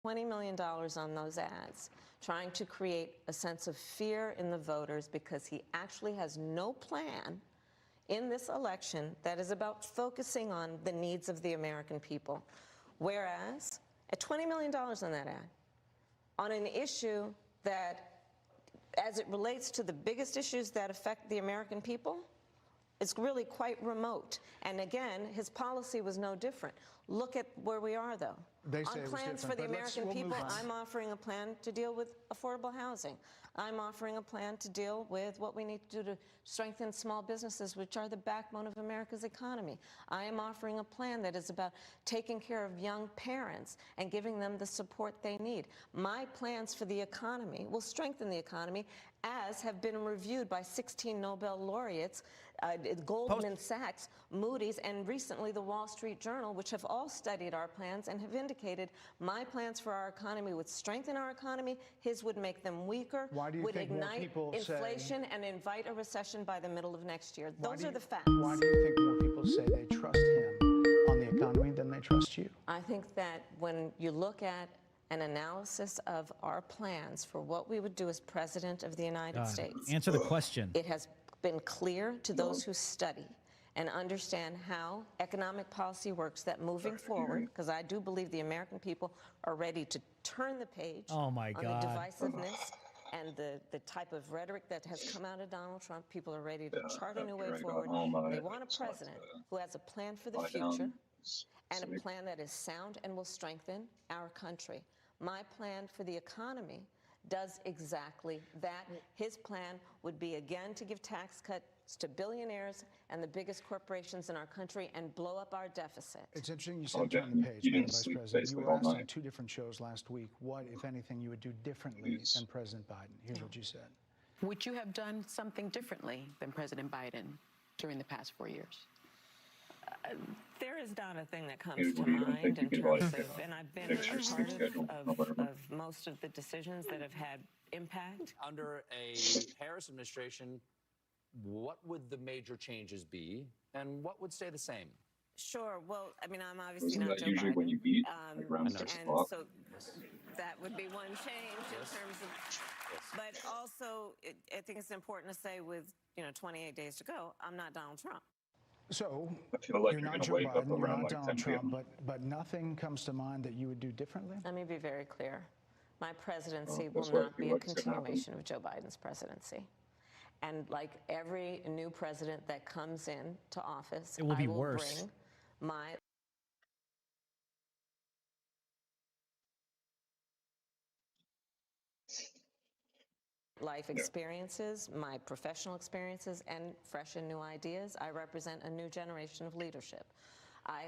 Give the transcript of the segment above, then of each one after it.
$20 million on those ads, trying to create a sense of fear in the voters because he actually has no plan in this election that is about focusing on the needs of the American people. Whereas, at $20 million on that ad, on an issue that, as it relates to the biggest issues that affect the American people, it's really quite remote. And again, his policy was no different. Look at where we are, though. They say on plans for the American people, I'm offering a plan to deal with affordable housing. I'm offering a plan to deal with what we need to do to strengthen small businesses, which are the backbone of America's economy. I am offering a plan that is about taking care of young parents and giving them the support they need. My plans for the economy will strengthen the economy, as have been reviewed by 16 Nobel laureates, Goldman Sachs, Moody's, and recently the Wall Street Journal, which have all studied our plans and have indicated my plans for our economy would strengthen our economy, his would make them weaker, would ignite inflation and invite a recession by the middle of next year. Those are the facts. Why do you think more people say they trust him on the economy than they trust you? I think that when you look at an analysis of our plans for what we would do as President of the United States. Answer the question. It has been clear to those who study and understand how economic policy works that moving forward, because I do believe the American people are ready to turn the page on the divisiveness and the type of rhetoric that has come out of Donald Trump. People are ready to chart a new way forward. They want a president who has a plan for the future and a plan that is sound and will strengthen our country. My plan for the economy does exactly that. His plan would be, again, to give tax cuts to billionaires and the biggest corporations in our country and blow up our deficit. It's interesting you said turn the page, Madam Vice President. You were asked on 2 different shows last week what, if anything, you would do differently than President Biden. Here's what you said. Would you have done something differently than President Biden during the past 4 years? There is not a thing that comes to mind in terms of, and I've been a part of most of the decisions that have had impact. Under a Harris administration, what would the major changes be, and what would stay the same? Sure. Well, I mean, I'm obviously not Joe Biden. When you beat, like around 6 o'clock? So that would be one change in terms of, but also I think it's important to say with, 28 days to go, I'm not Donald Trump. So, I feel like you're you're not going to Joe wake up Biden, you're around not like Donald 10 p.m. Trump, but nothing comes to mind that you would do differently? Let me be very clear. My presidency will not be a continuation of Joe Biden's presidency. And like every new president that comes in to office, it will be I will worse. Bring my life experiences, my professional experiences, and fresh and new ideas. I represent a new generation of leadership. I,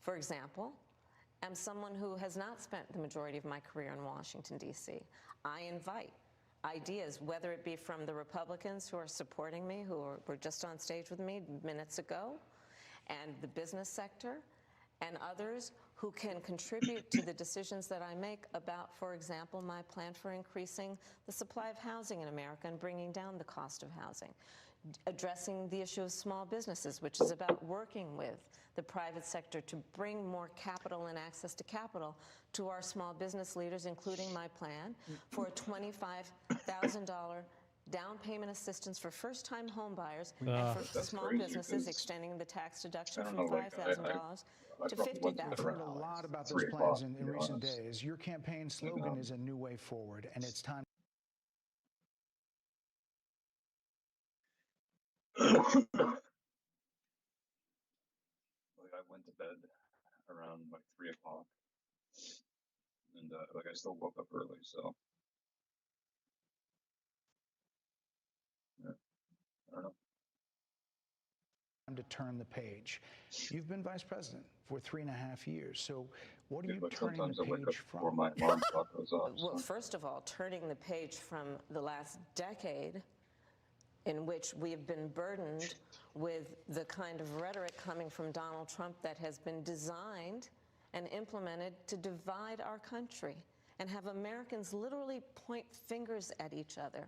for example, am someone who has not spent the majority of my career in Washington, D.C. I invite ideas, whether it be from the Republicans who are supporting me, who were just on stage with me minutes ago, and the business sector, and others who can contribute to the decisions that I make about, for example, my plan for increasing the supply of housing in America and bringing down the cost of housing, addressing the issue of small businesses, which is about working with the private sector to bring more capital and access to capital to our small business leaders, including my plan for a $25,000 down payment assistance for first-time home buyers and for small businesses, extending the tax deduction from $5,000 to $50,000. I've heard a lot about those plans in recent days. Your campaign slogan is a new way forward, and it's time. Like I went to bed around like 3 o'clock, and like I still woke up early, so yeah, I don't know. Time to turn the page. You've been vice president for 3.5 years, so what are you turning the page from? My alarm clock goes off. Well, first of all, turning the page from the last decade in which we have been burdened with the kind of rhetoric coming from Donald Trump that has been designed and implemented to divide our country and have Americans literally point fingers at each other.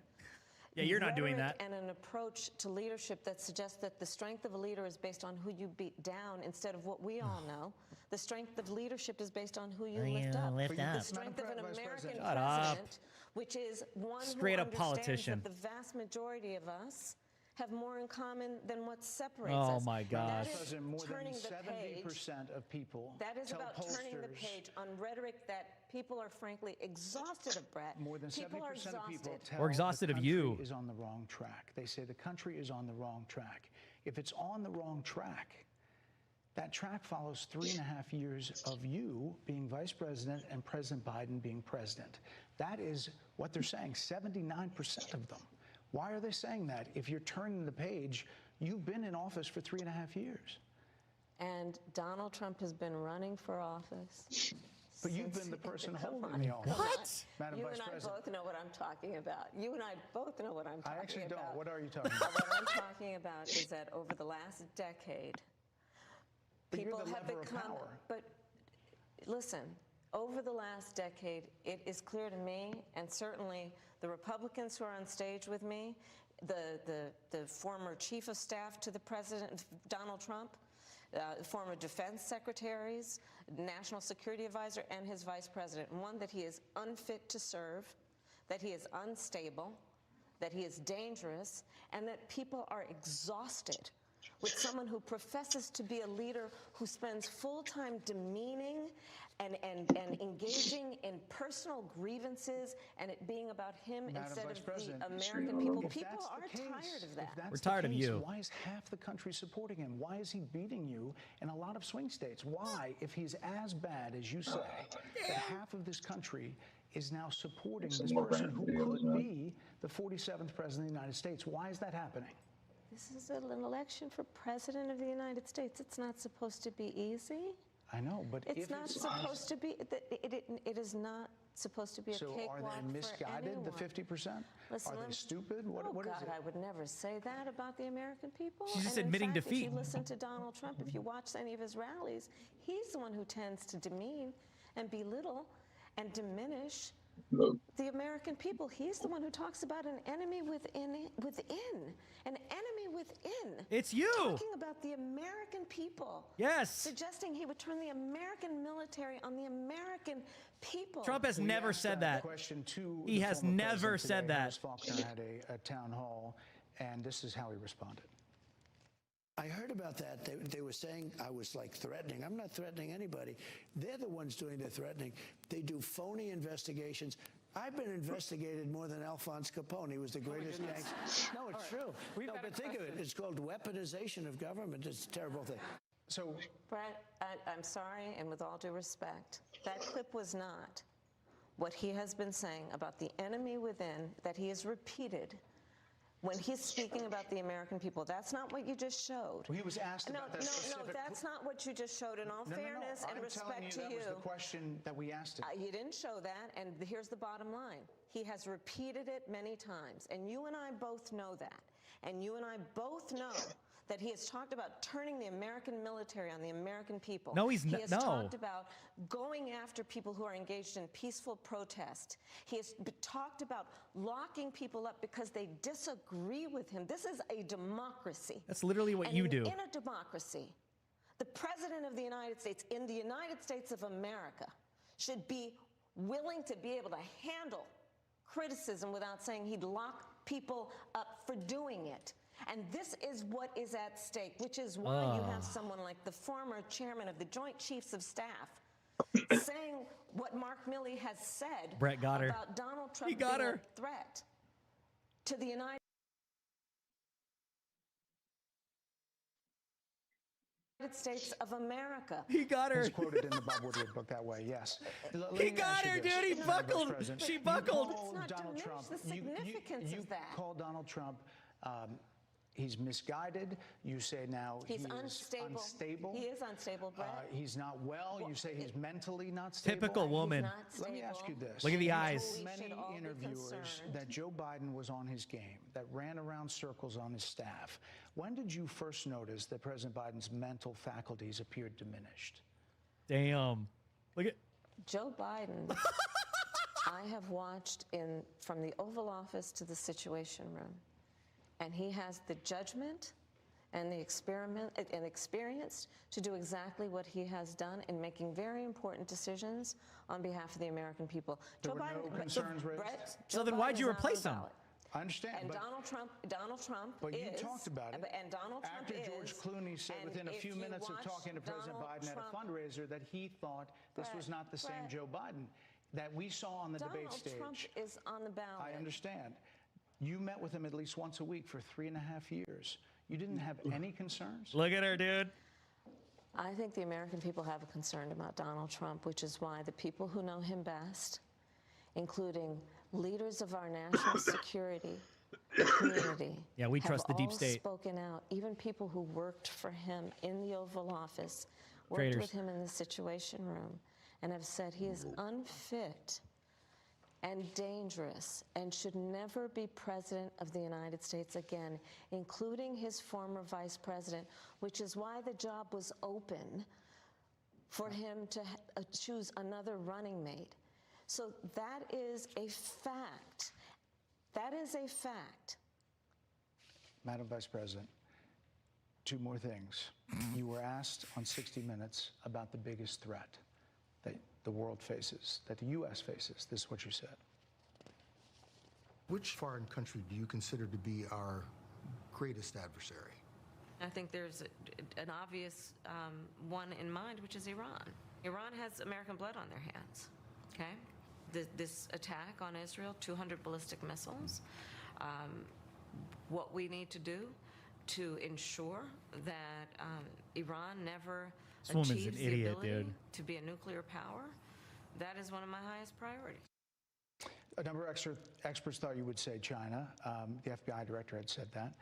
Yeah, you're not doing that. And an approach to leadership that suggests that the strength of a leader is based on who you beat down instead of what we all know, The strength of leadership is based on who you Who lift you up. lift The up. strength of an Madam American President. Shut up. president, which is one Straight who up understands politician. that the vast majority of us have more in common than what separates Oh us. my gosh. That is President, more turning than the page. 70% of people That is tell about turning the pollsters- page on rhetoric that people are frankly exhausted of, Brett. More than people 70% are of people exhausted. tell We're exhausted the of country you. is on the wrong track. They say the country is on the wrong track. If it's on the wrong track, that track follows 3.5 years of you being vice president and President Biden being president. That is what they're saying, 79% of them. Why are they saying that? If you're turning the page, you've been in office for 3.5 years. And Donald Trump has been running for office. But you've since- been the person Come holding on, the come office. on. What? Madam You Vice and I President. both know what I'm talking about. You and I both know what I'm talking about. I actually don't. What are you talking about? What I'm talking about is that over the last decade, But you're people the have lever of become. power. But listen, over the last decade, it is clear to me, and certainly the Republicans who are on stage with me, the former chief of staff to the president, Donald Trump, former defense secretaries, national security advisor, and his vice president. One, that he is unfit to serve, that he is unstable, that he is dangerous, and that people are exhausted with someone who professes to be a leader who spends full time demeaning and engaging in personal grievances and it being about him Madam instead Vice of President, the American people. If People that's are the case, tired of that. If that's We're the tired of case, you. Why is half the country supporting him? Why is he beating you in a lot of swing states? Why, if he's as bad as you say, that half of this country is now supporting this person who could be the 47th president of the United States? Why is that happening? This is an election for president of the United States. It's not supposed to be easy. I know, but It's if not it's supposed to be. It is not supposed to be a so cakewalk are they misguided, for the anyone. 50%? Listen, Are they let me- stupid? Oh, What is God, it? I would never say that about the American people. She's just And in admitting fact, defeat. If you listen to Donald Trump, if you watch any of his rallies, he's the one who tends to demean and belittle and diminish the American people. He's the one who talks about an enemy within, an enemy within. It's you. Talking about the American people. Yes. Suggesting he would turn the American military on the American people. Trump has never asked said that. question to He the has former never president said today. that. Harris Faulkner had a town hall, and this is how he responded. I heard about that. They were saying I was like threatening. I'm not threatening anybody. They're the ones doing the threatening. They do phony investigations. I've been investigated more than Alphonse Capone. He was the greatest gangster. No, it's true. No, but think of it. It's called weaponization of government. It's a terrible thing. So Brett, I'm sorry, and with all due respect, that clip was not what he has been saying about the enemy within that he has repeated when he's speaking about the American people. That's not what you just showed. he was asked No, about that no, specific... that's not what you just showed. In all fairness and I'm respect telling you, to that you, was the question that we asked him. you didn't show that, and here's the bottom line. He has repeated it many times, and you and I both know that. And you and I both know that he has talked about turning the American military on the American people. No, he's He not. has No. talked about going after people who are engaged in peaceful protest. He has talked about locking people up because they disagree with him. This is a democracy. That's literally what And you do. In a democracy, the President of the United States, in the United States of America, should be willing to be able to handle criticism without saying he'd lock people up for doing it. And this is what is at stake, which is why you have someone like the former chairman of the Joint Chiefs of Staff saying what Mark Milley has said Brett got her. about Donald Trump He got being her. a threat to the United States of America. He got her. It's quoted in the Bob Woodward book that way, yes. Let He me got ask you her, this, dude. He Madam Vice buckled. President. She You buckled. called Let's not Donald diminish Trump. the significance you of that. called Donald Trump. He's misguided. You say now He's he unstable. is unstable. He is unstable, Brett. He's not well. You say he's mentally not stable. Typical woman. He's not Let me ask you stable. this. Look at the You eyes. told many We should all be interviewers concerned. that Joe Biden was on his game, that ran around circles on his staff. When did you first notice that President Biden's mental faculties appeared diminished? Damn. Look at. Joe Biden, I have watched from the Oval Office to the Situation Room, and he has the judgment and the experience to do exactly what he has done in making very important decisions on behalf of the American people. There were no concerns raised? So then why'd you replace him? I understand. And but Donald Trump But is. you talked about it. And Donald Trump after George Clooney said and within a if few you minutes of watch talking to President Donald Biden at a Trump- fundraiser that he thought this was not the same Joe Biden that we saw on the debate stage. Donald Trump is on the ballot. I understand. You met with him at least once a week for 3.5 years. You didn't have any concerns? Look at her, dude. I think the American people have a concern about Donald Trump, which is why the people who know him best, including leaders of our national security community, Yeah, we trust the deep state. have all spoken out. Even people who worked for him in the Oval Office, worked Traitors. with him in the Situation Room, and have said he is unfit and dangerous and should never be president of the United States again, including his former vice president, which is why the job was open for him to choose another running mate. So that is a fact. That is a fact. Madam Vice President, two more things. You were asked on 60 Minutes about the biggest threat that the world faces, that the U.S. faces. This is what you said. Which foreign country do you consider to be our greatest adversary? I think there's an obvious one in mind, which is Iran. Iran has American blood on their hands, okay? This attack on Israel, 200 ballistic missiles. What we need to do to ensure that Iran never This woman's achieves an the idiot, ability dude. to be a nuclear power, that is one of my highest priorities. A number of experts thought you would say China. The FBI director had said that.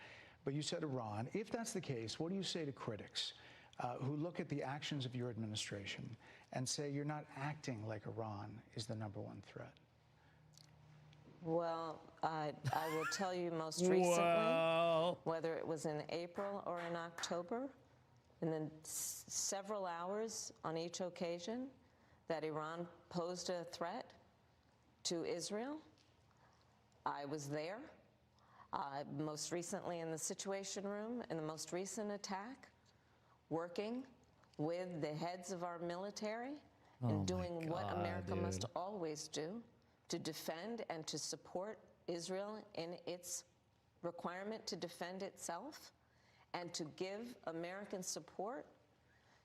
But you said Iran. If that's the case, what do you say to critics who look at the actions of your administration and say you're not acting like Iran is the number one threat? Well, I will tell you most recently, Wow. whether it was in April or in October, and then several hours on each occasion, that Iran posed a threat to Israel. I was there. Most recently in the Situation Room, in the most recent attack, working with the heads of our military and doing what America must always do to defend and to support Israel in its requirement to defend itself, and to give American support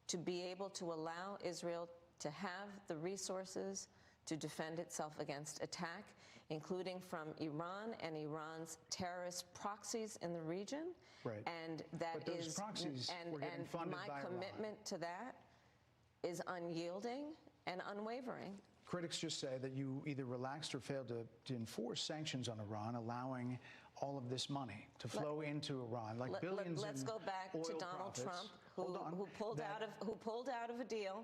to be able to allow Israel to have the resources to defend itself against attack, including from Iran and Iran's terrorist proxies in the region. Right. And that But those is, proxies were getting funded my by Iran. commitment to that is unyielding and unwavering. Critics just say that you either relaxed or failed to enforce sanctions on Iran, allowing all of this money to flow into Iran, like billions Let's in go back to oil Donald profits. Trump, Hold on. who pulled out of a deal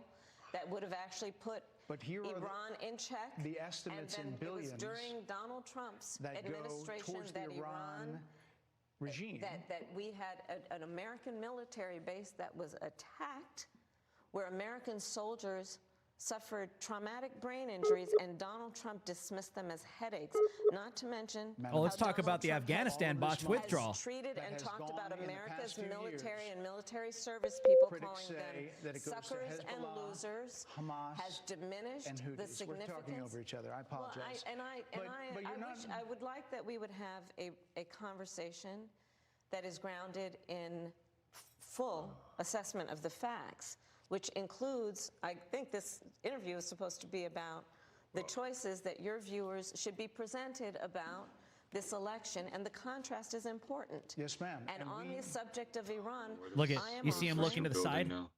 that would have actually put But here are Iran in check. the estimates and in then billions it was during Donald Trump's that go administration towards the that Iran regime. that we had an American military base that was attacked, where American soldiers suffered traumatic brain injuries, and Donald Trump dismissed them as headaches, not to mention Oh, let's how talk about Donald the Trump Afghanistan has botched money withdrawal. treated that and has talked about gone in the America's past few military years. and military service people, Critics calling say them that it goes to suckers and Hezbollah, losers, Hamas, has diminished and the Houthis. We're significance. talking over each other. I apologize. But you're not. I would like that we would have a conversation that is grounded in full assessment of the facts, which includes, I think this interview is supposed to be about the choices that your viewers should be presented about this election, and the contrast is important. Yes, ma'am. And on the subject of Iran, Look at, I am you see him looking to the side? Now.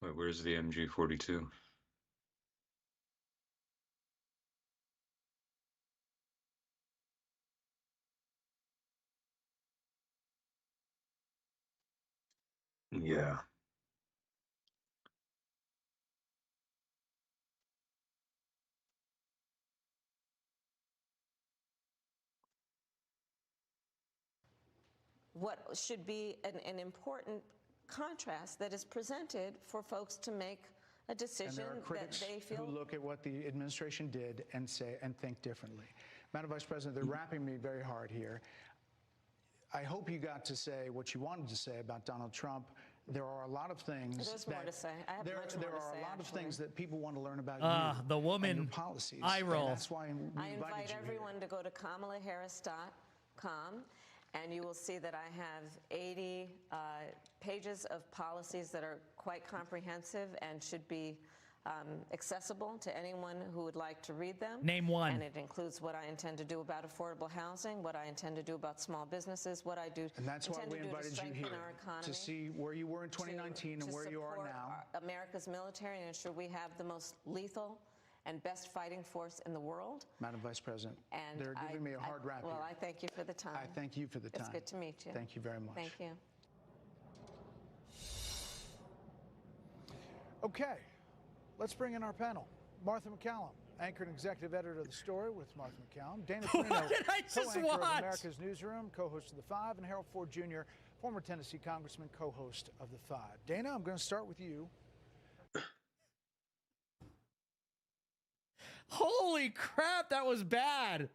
Wait, where's the MG42? Yeah. what should be an important contrast that is presented for folks to make a And decision there are that critics they feel. who look at what the administration did and say and think differently. Madam Vice President, they're wrapping me very hard here. I hope you got to say what you wanted to say about Donald Trump. There are a lot of things. There's more to say. I have much more to say, There are a lot of actually. things that people want to learn about you The woman, and your policies. eye roll. And that's why we I invited invite you everyone here. to go to kamalaharris.com, and you will see that I have 80 pages of policies that are quite comprehensive and should be accessible to anyone who would like to read them. Name one. And it includes what I intend to do about affordable housing, what I intend to do about small businesses, what I do And that's why intend we to do to invited you strengthen here our economy. to see where you were in 2019 and where you are support now. America's military and ensure we have the most lethal and best fighting force in the world. Madam Vice President, And they're giving me a hard rap well, here. I thank you for the time. I thank you for the time. It's good to meet you. Thank you very much. Thank you. Okay, let's bring in our panel. Martha McCallum, anchor and executive editor of The Story with Martha McCallum. Dana What Perino, did I just co-anchor of watch? America's Newsroom, co-host of The Five, and Harold Ford Jr., former Tennessee congressman, co-host of The Five. Dana, I'm going to start with you. Holy crap, that was bad.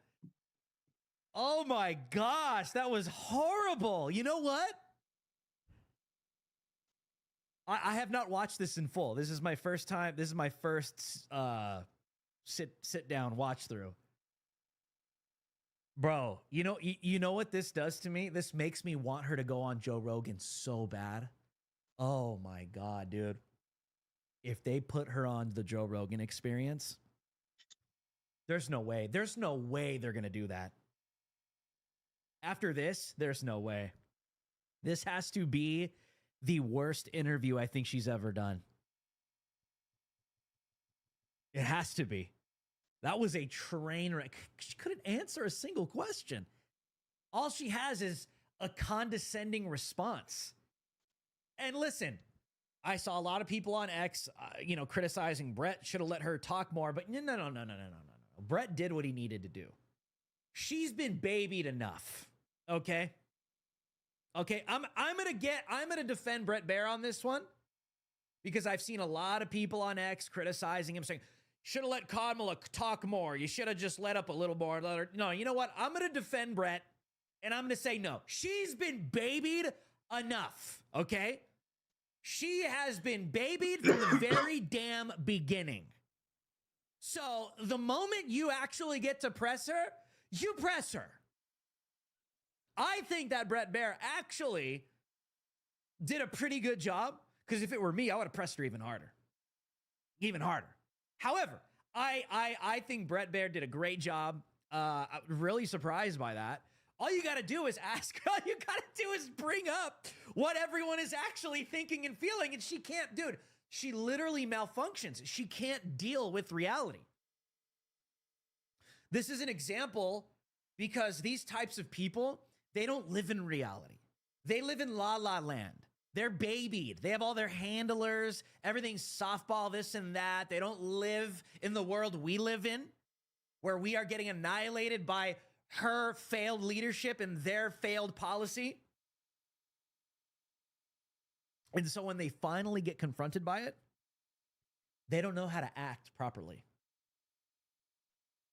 Oh my gosh, that was horrible. You know what? I have not watched this in full. This is my first time. This is my first sit down watch through. Bro, you know what this does to me? This makes me want her to go on Joe Rogan so bad. Oh my God, dude. If they put her on the Joe Rogan Experience, there's no way. There's no way they're going to do that. After this, there's no way. This has to be the worst interview I think she's ever done. It has to be. That was a train wreck. She couldn't answer a single question. All she has is a condescending response. And listen, I saw a lot of people on X, criticizing Brett should have let her talk more, but no. Brett did what he needed to do. She's been babied enough. Okay. I'm gonna defend Brett Baier on this one because I've seen a lot of people on X criticizing him, saying, should have let Kamala talk more. You should have just let up a little more. Let her. No, you know what? I'm gonna defend Brett, and I'm gonna say no. She's been babied enough. Okay. She has been babied from the very damn beginning. So the moment you actually get to press her, you press her. I think that Brett Baier actually did a pretty good job, because if it were me, I would have pressed her even harder. Even harder. However, I think Brett Baier did a great job. I'm really surprised by that. All you got to do is ask. All you got to do is bring up what everyone is actually thinking and feeling, and she can't, dude. She literally malfunctions. She can't deal with reality. This is an example because these types of people, they don't live in reality. They live in la la land. They're babied. They have all their handlers, everything's softball, this and that. They don't live in the world we live in, where we are getting annihilated by her failed leadership and their failed policy. And so when they finally get confronted by it, they don't know how to act properly.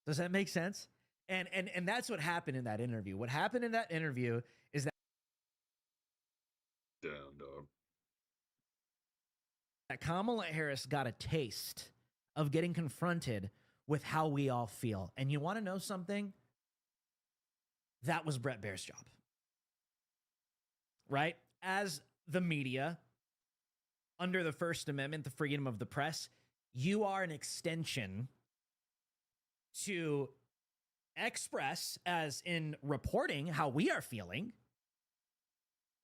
Does that make sense? And that's what happened in that interview. What happened in that interview is that Kamala Harris got a taste of getting confronted with how we all feel. And you want to know something? That was Brett Baier's job. Right? As the media, under the First Amendment, the freedom of the press, you are an extension to express, as in reporting how we are feeling,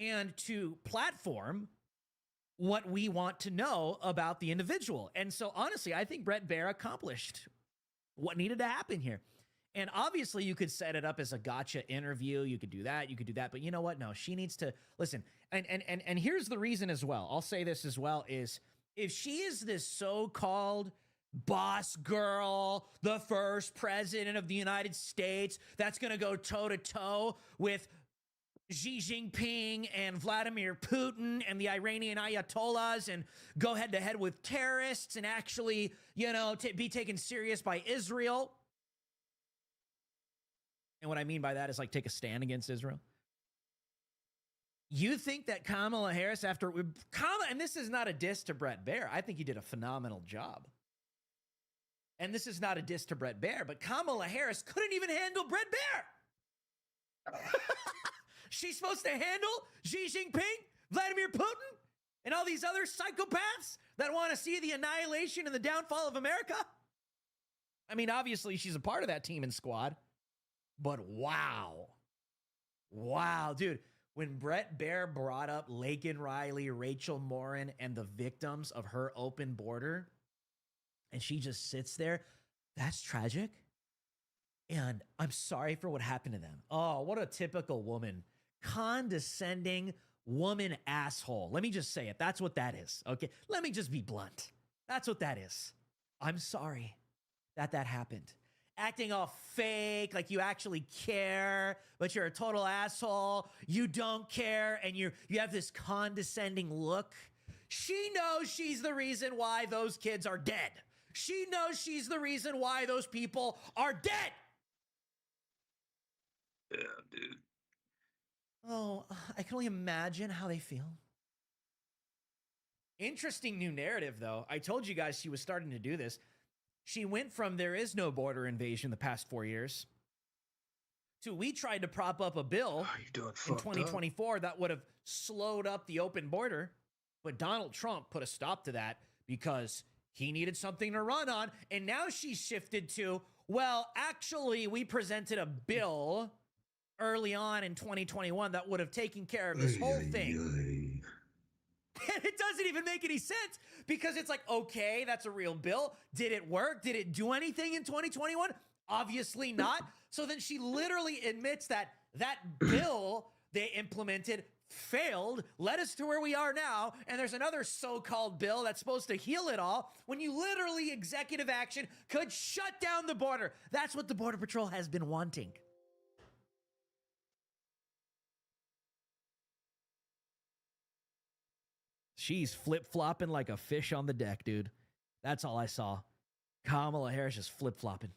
and to platform what we want to know about the individual. And so honestly, I think Brett Baier accomplished what needed to happen here. And obviously you could set it up as a gotcha interview. You could do that. But you know what? No, she needs to listen. And here's the reason as well. I'll say this as well is if she is this so-called boss girl, the first president of the United States, that's going to go toe to toe with Xi Jinping and Vladimir Putin and the Iranian Ayatollahs and go head to head with terrorists and actually, you know, be taken serious by Israel. And what I mean by that is like take a stand against Israel. You think that Kamala Harris, and this is not a diss to Brett Baer. I think he did a phenomenal job. And this is not a diss to Brett Baer, but Kamala Harris couldn't even handle Brett Baer. She's supposed to handle Xi Jinping, Vladimir Putin, and all these other psychopaths that want to see the annihilation and the downfall of America. I mean, obviously, she's a part of that team and squad, but wow. Wow, dude. When Brett Baer brought up Laken Riley, Rachel Morin, and the victims of her open border, and she just sits there, that's tragic. And I'm sorry for what happened to them. Oh, what a typical woman. Condescending woman asshole. Let me just say it. That's what that is. Okay. Let me just be blunt. That's what that is. I'm sorry that happened. Acting all fake, like you actually care, but you're a total asshole. You don't care, and you have this condescending look. She knows she's the reason why those kids are dead. She knows she's the reason why those people are dead. Yeah, dude. Oh, I can only imagine how they feel. Interesting new narrative, though. I told you guys she was starting to do this. She went from there is no border invasion the past 4 years to we tried to prop up a bill in 2024 that would have slowed up the open border, but Donald Trump put a stop to that because he needed something to run on, and now she's shifted to, well, actually, we presented a bill early on in 2021 that would have taken care of this whole thing. And it doesn't even make any sense because it's like, okay, that's a real bill. Did it work? Did it do anything in 2021? Obviously not. So then she literally admits that that bill they implemented failed, led us to where we are now, and there's another so-called bill that's supposed to heal it all when you literally executive action could shut down the border. That's what the Border Patrol has been wanting. She's flip-flopping like a fish on the deck, dude. That's all I saw. Kamala Harris is flip-flopping.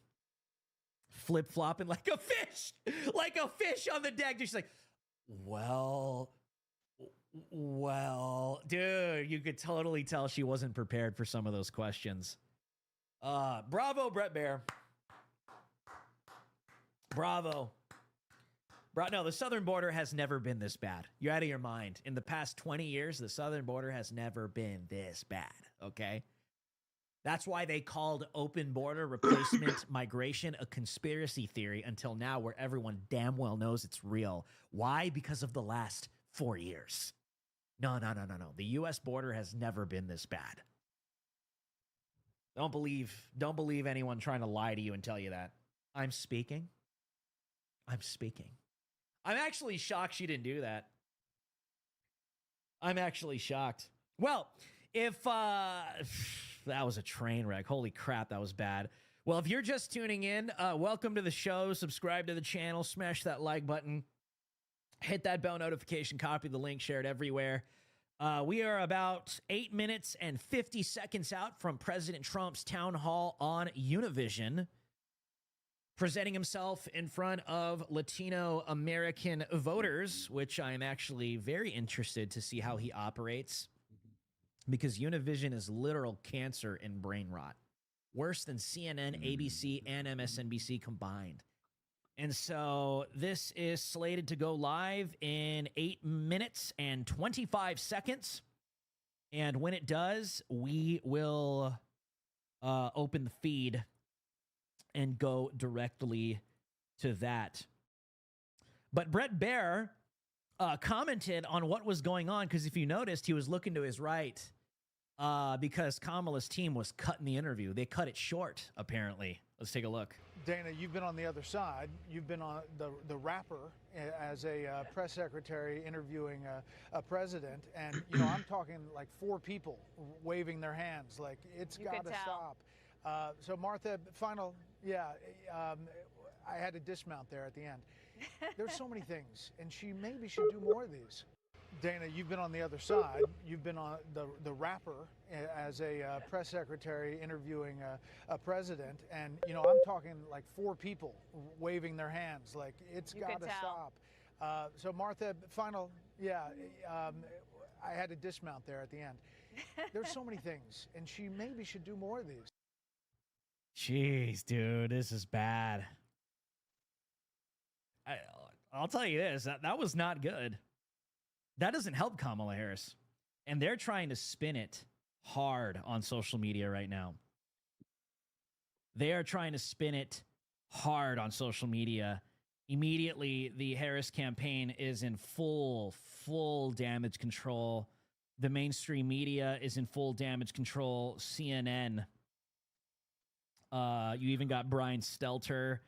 Flip-flopping like a fish. Like a fish on the deck. She's like, well, dude, you could totally tell she wasn't prepared for some of those questions. Bravo, Brett Baer. Bravo. No, the southern border has never been this bad. You're out of your mind. In the past 20 years, the southern border has never been this bad, okay? That's why they called open border replacement migration a conspiracy theory until now, where everyone damn well knows it's real. Why? Because of the last 4 years. No. The U.S. border has never been this bad. Don't believe anyone trying to lie to you and tell you that. I'm speaking. I'm actually shocked she didn't do that. I'm actually shocked. Well, if that was a train wreck. Holy crap, that was bad. Well, if you're just tuning in, welcome to the show. Subscribe to the channel. Smash that like button. Hit that bell notification. Copy the link. Share it everywhere. We are about 8 minutes and 50 seconds out from President Trump's town hall on Univision, presenting himself in front of Latino American voters, which I'm actually very interested to see how he operates, because Univision is literal cancer and brain rot. Worse than CNN, ABC, and MSNBC combined. And so this is slated to go live in 8 minutes and 25 seconds. And when it does, we will open the feed and go directly to that. But Brett Baer commented on what was going on, because if you noticed, he was looking to his right because Kamala's team was cutting the interview. They cut it short, apparently. Let's take a look. Dana, you've been on the other side. You've been on the rapper as a press secretary interviewing a president. And, you know, I'm talking like 4 people waving their hands like it's got to stop. So, Martha, I had to dismount there at the end. There's so many things, and she maybe should do more of these. Dana, you've been on the other side. You've been on the rapper as a press secretary interviewing a president, and I'm talking like 4 people waving their hands, like it's got to stop. So Martha, final, I had to dismount there at the end. There's so many things, and she maybe should do more of these. Jeez, dude, this is bad. I'll tell you this, that was not good. That doesn't help Kamala Harris. And they're trying to spin it hard on social media right now. They are trying to spin it hard on social media. Immediately, the Harris campaign is in full damage control. The mainstream media is in full damage control. CNN. You even got Brian Stelter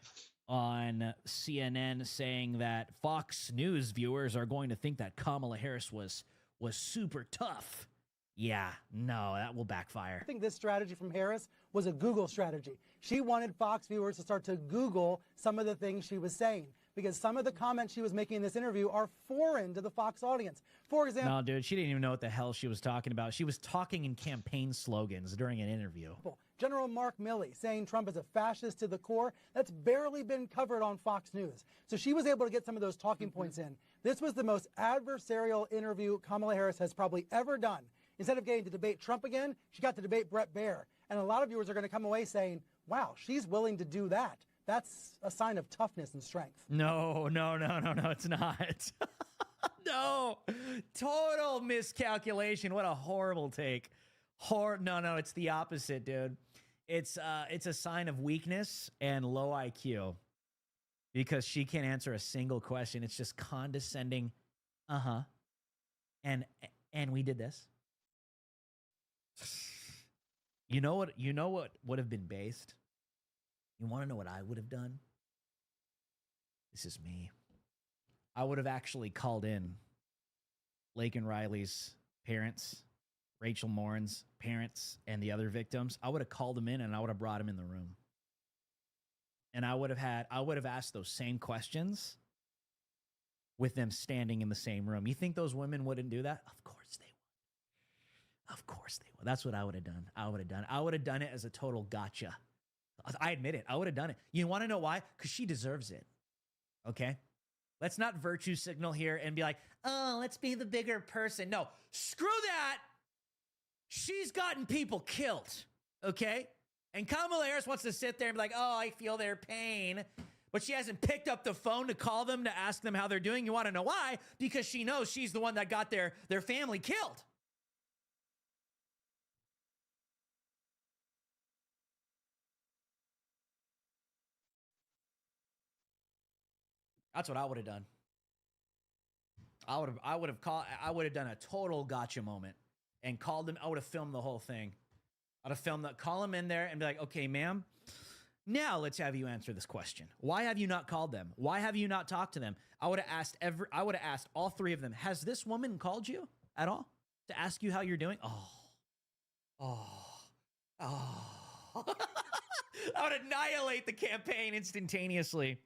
on CNN saying that Fox News viewers are going to think that Kamala Harris was super tough. Yeah, no, that will backfire. I think this strategy from Harris was a Google strategy. She wanted Fox viewers to start to Google some of the things she was saying, because some of the comments she was making in this interview are foreign to the Fox audience. For example... No, dude, she didn't even know what the hell she was talking about. She was talking in campaign slogans during an interview. General Mark Milley saying Trump is a fascist to the core. That's barely been covered on Fox News. So she was able to get some of those talking points in. This was the most adversarial interview Kamala Harris has probably ever done. Instead of getting to debate Trump again, she got to debate Brett Baer. And a lot of viewers are going to come away saying, wow, she's willing to do that. That's a sign of toughness and strength. No, it's not. No, total miscalculation. What a horrible take. No, it's the opposite, dude. It's a sign of weakness and low IQ, because she can't answer a single question. It's just condescending. And we did this. You know what would have been based? You want to know what I would have done? This is me. I would have actually called in Laken Riley's parents, Rachel Morin's parents, and the other victims. I would have called them in and I would have brought them in the room. And I would have asked those same questions with them standing in the same room. You think those women wouldn't do that? Of course they would. Of course they would. That's what I would have done. I would have done it as a total gotcha. I admit it. I would have done it. You want to know why? Because she deserves it. Okay? Let's not virtue signal here and be like, oh, let's be the bigger person. No, screw that. She's gotten people killed. Okay? And Kamala Harris wants to sit there and be like, oh, I feel their pain. But she hasn't picked up the phone to call them to ask them how they're doing. You want to know why? Because she knows she's the one that got their family killed. That's what I would have done. I would have done a total gotcha moment and called them. I would have filmed the whole thing. I'd have filmed that, call them in there and be like, okay, ma'am, now let's have you answer this question. Why have you not called them? Why have you not talked to them? I would have asked all 3 of them, has this woman called you at all to ask you how you're doing? I would annihilate the campaign instantaneously.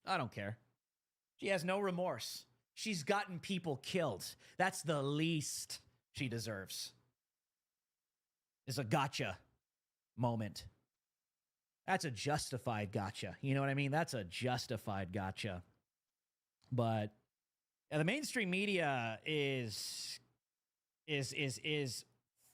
I don't care. She has no remorse. She's gotten people killed. That's the least she deserves. Is a gotcha moment. That's a justified gotcha. You know what I mean? That's a justified gotcha. But the mainstream media is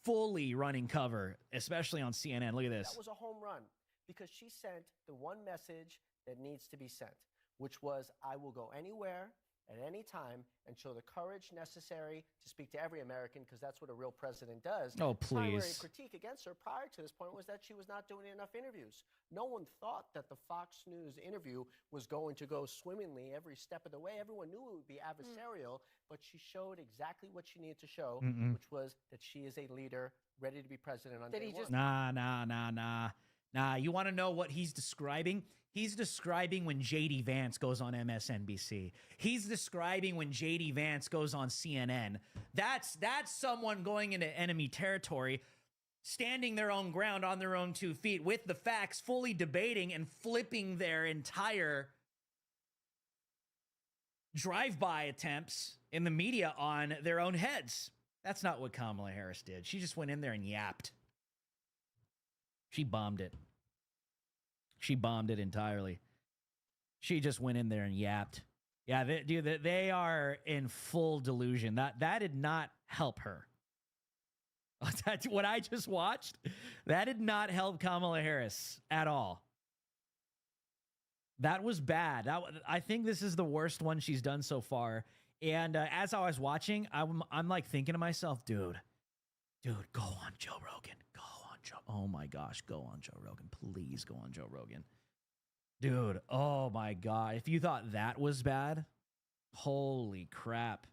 fully running cover, especially on CNN. Look at this. That was a home run because she sent the one message that needs to be sent, which was, I will go anywhere at any time and show the courage necessary to speak to every American, because that's what a real president does. Oh, The primary please. critique against her prior to this point was that she was not doing enough interviews. No one thought that the Fox News interview was going to go swimmingly every step of the way. Everyone knew it would be adversarial, but she showed exactly what she needed to show, which was that she is a leader ready to be president on day one. Nah. You want to know what he's describing? He's describing when J.D. Vance goes on MSNBC. He's describing when J.D. Vance goes on CNN. That's someone going into enemy territory, standing their own ground on their own 2 feet with the facts, fully debating and flipping their entire drive-by attempts in the media on their own heads. That's not what Kamala Harris did. She just went in there and yapped. She bombed it. She bombed it entirely. She just went in there and yapped. Yeah, they are in full delusion. That did not help her. That's what I just watched. That did not help Kamala Harris at all. That was bad. I think this is the worst one she's done so far. And as I was watching, I'm like thinking to myself, dude, go on Joe Rogan. Go on Joe. Oh my gosh, go on Joe Rogan. Please go on Joe Rogan. Dude, oh my God. If you thought that was bad, holy crap.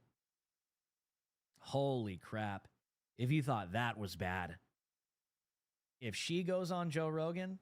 Holy crap. If you thought that was bad. If she goes on Joe Rogan,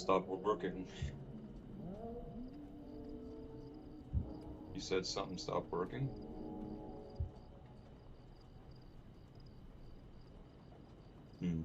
stopped working. You said something stopped working? Hmm.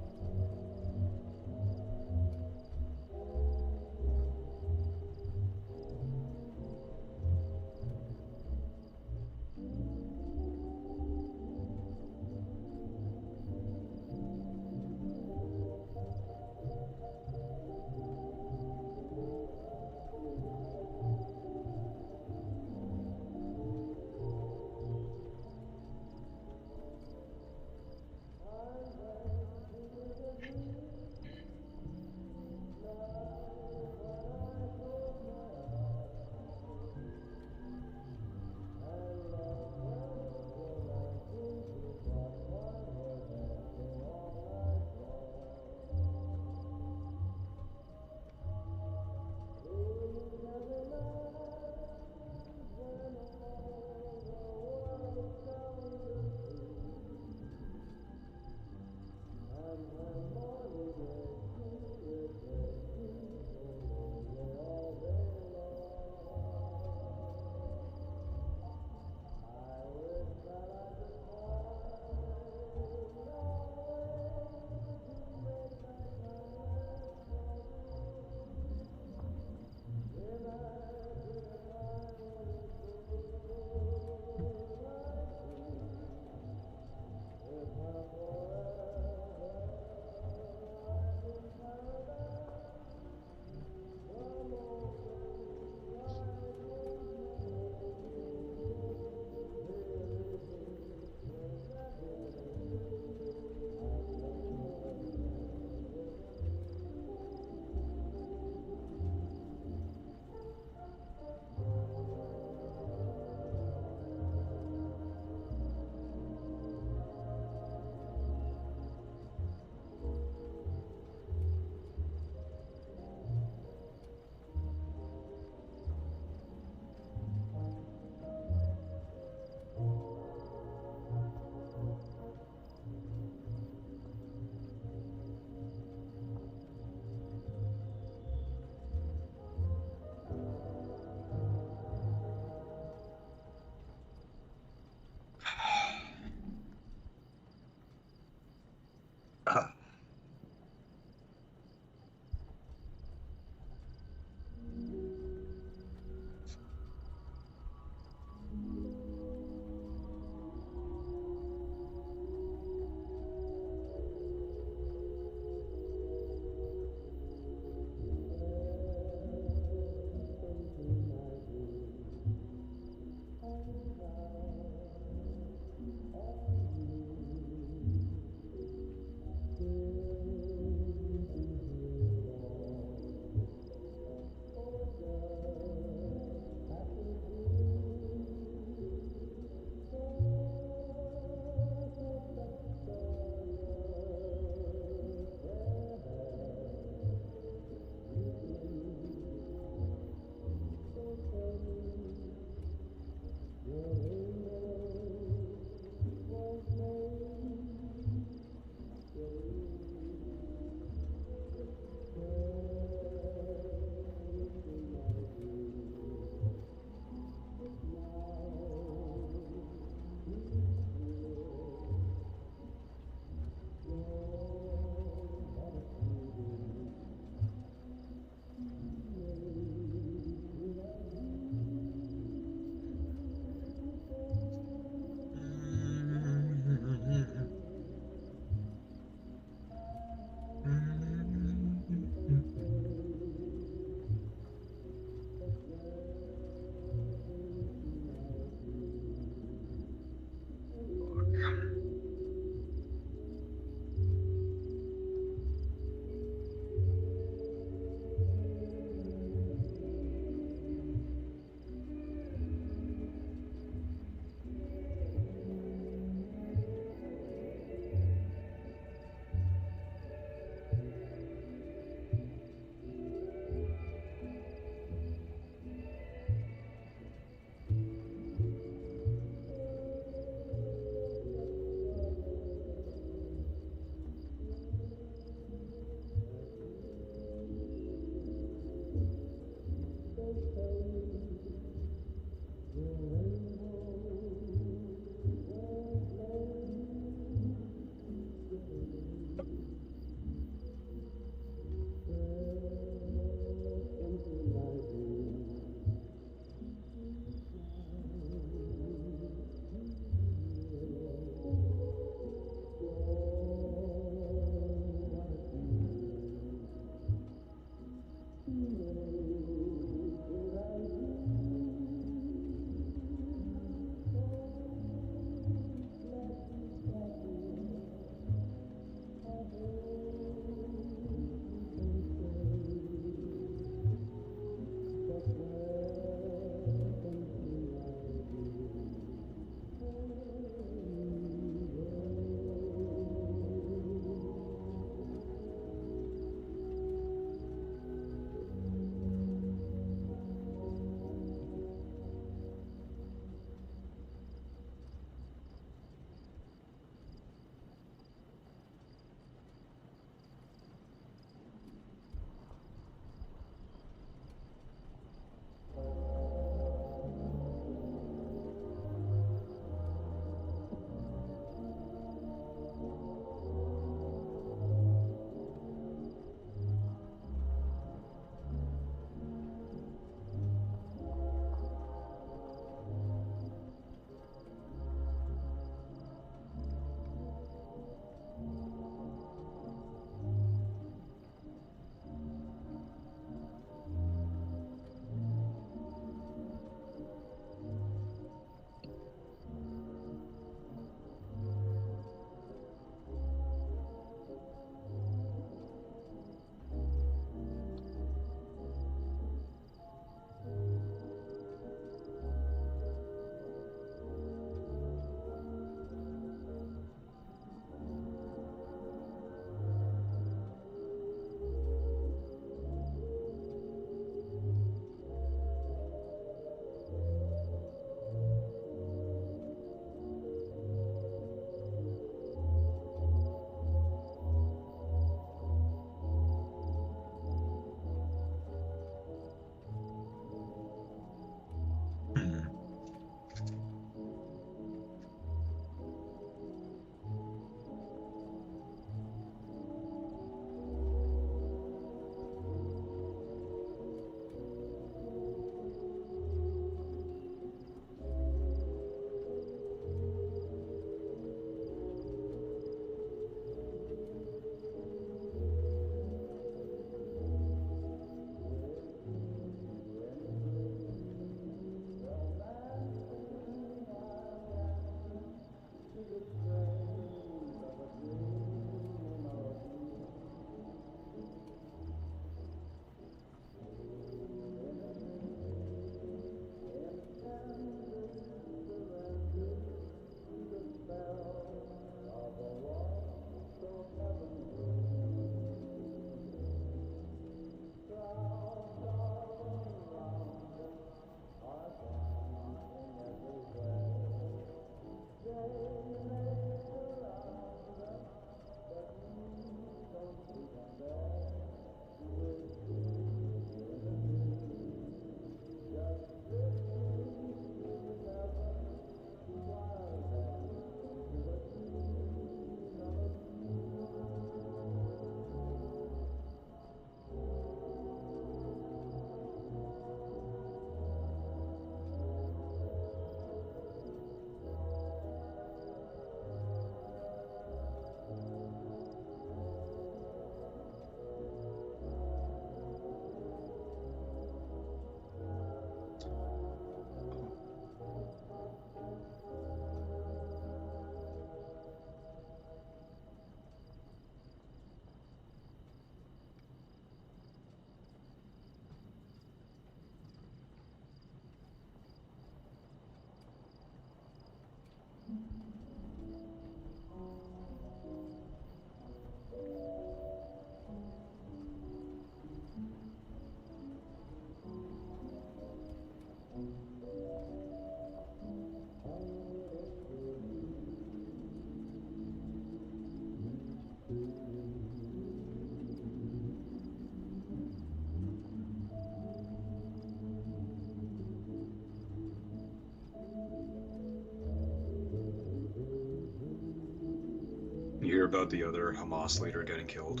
about the other Hamas leader getting killed?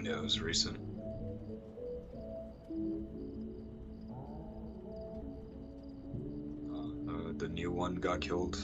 Yeah, it was recent. The new one got killed.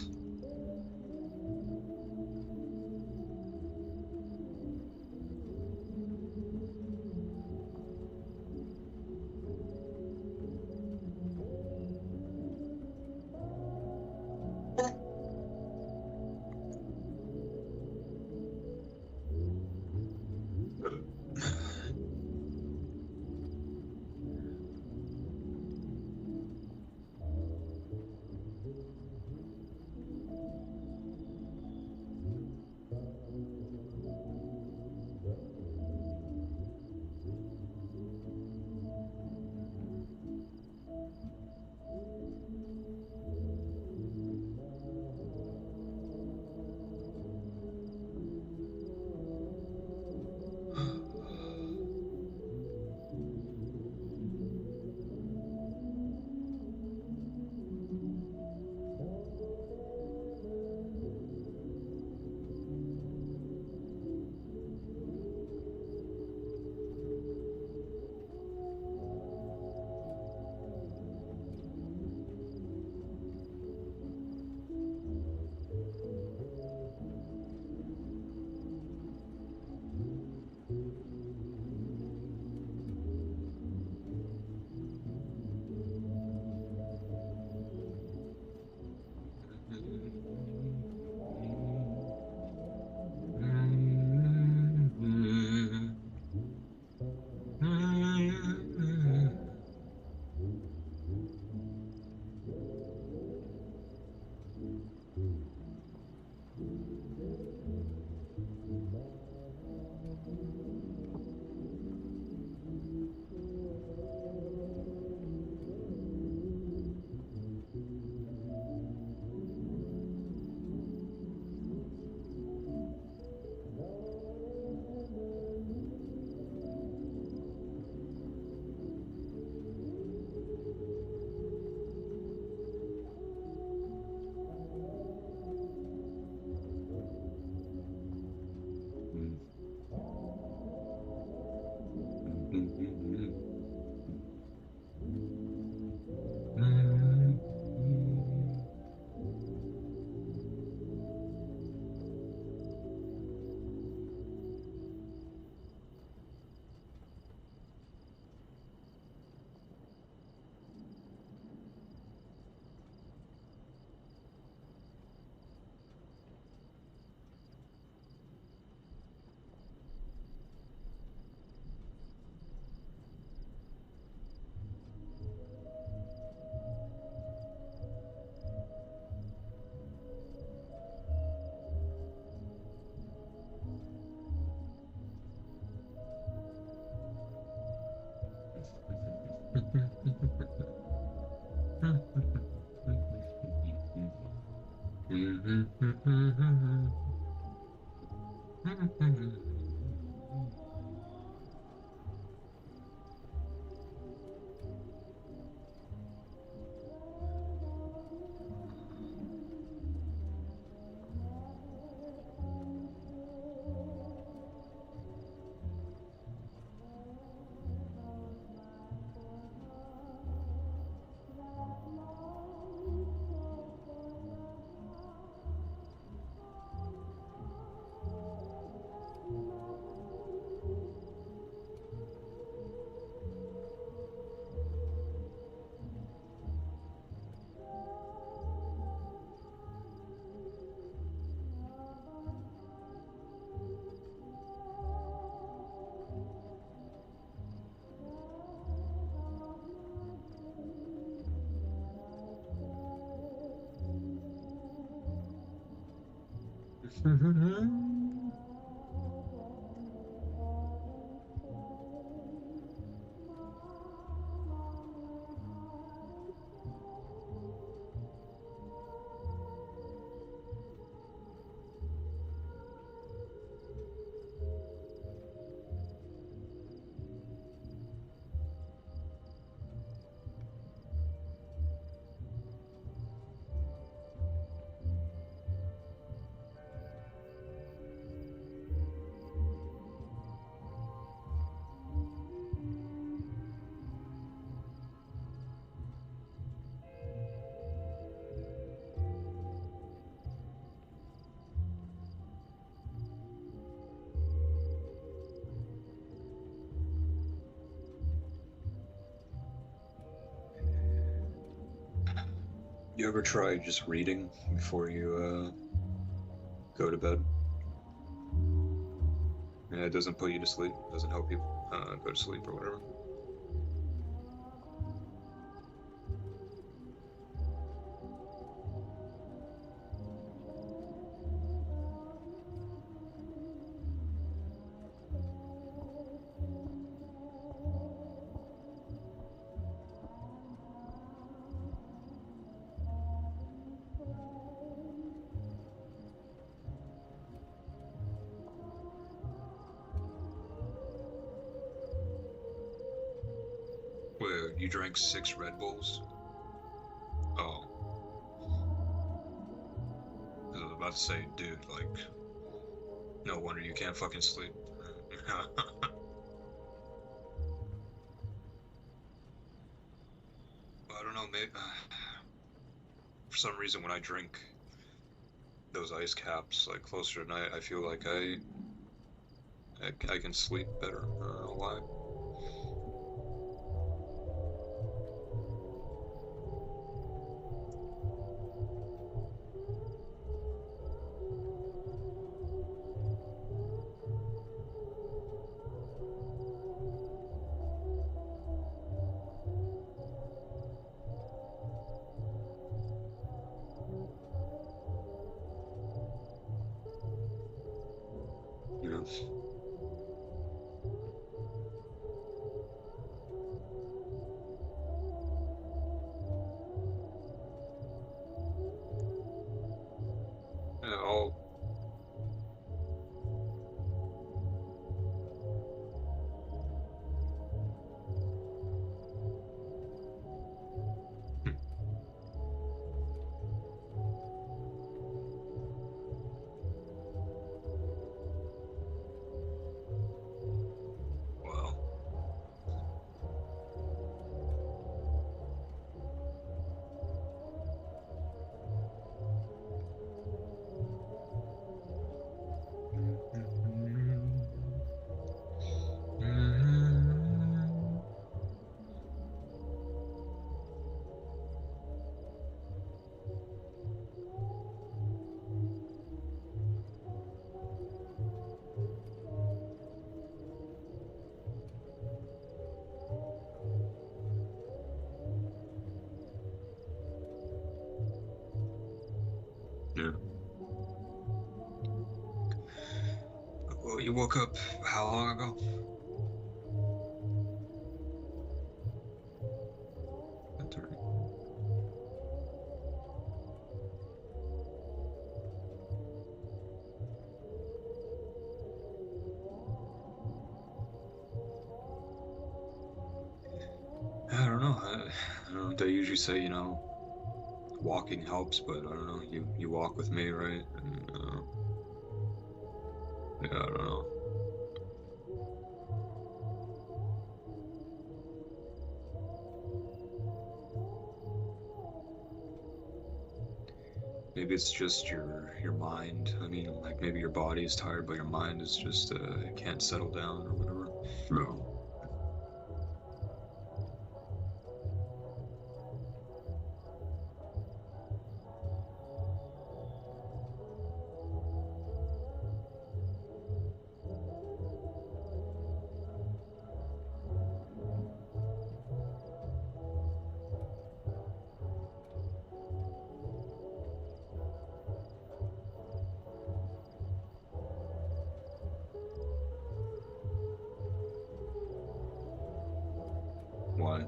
You ever try just reading before you go to bed? Yeah, it doesn't put you to sleep. It doesn't help you go to sleep or whatever. Wait, you drank 6 Red Bulls? Oh. I was about to say, dude, like, no wonder you can't fucking sleep. I don't know, maybe for some reason when I drink those ice caps like closer to night, I feel like I can sleep better. I don't know why. You know. Yeah, I'll. Well. Yeah. Well, you woke up how long ago? I don't know. I don't know. They usually say, walking helps, but I don't know. You walk with me, right? And, yeah, I don't know. Maybe it's just your mind. I mean, like maybe your body is tired, but your mind is just can't settle down or whatever. No. Why?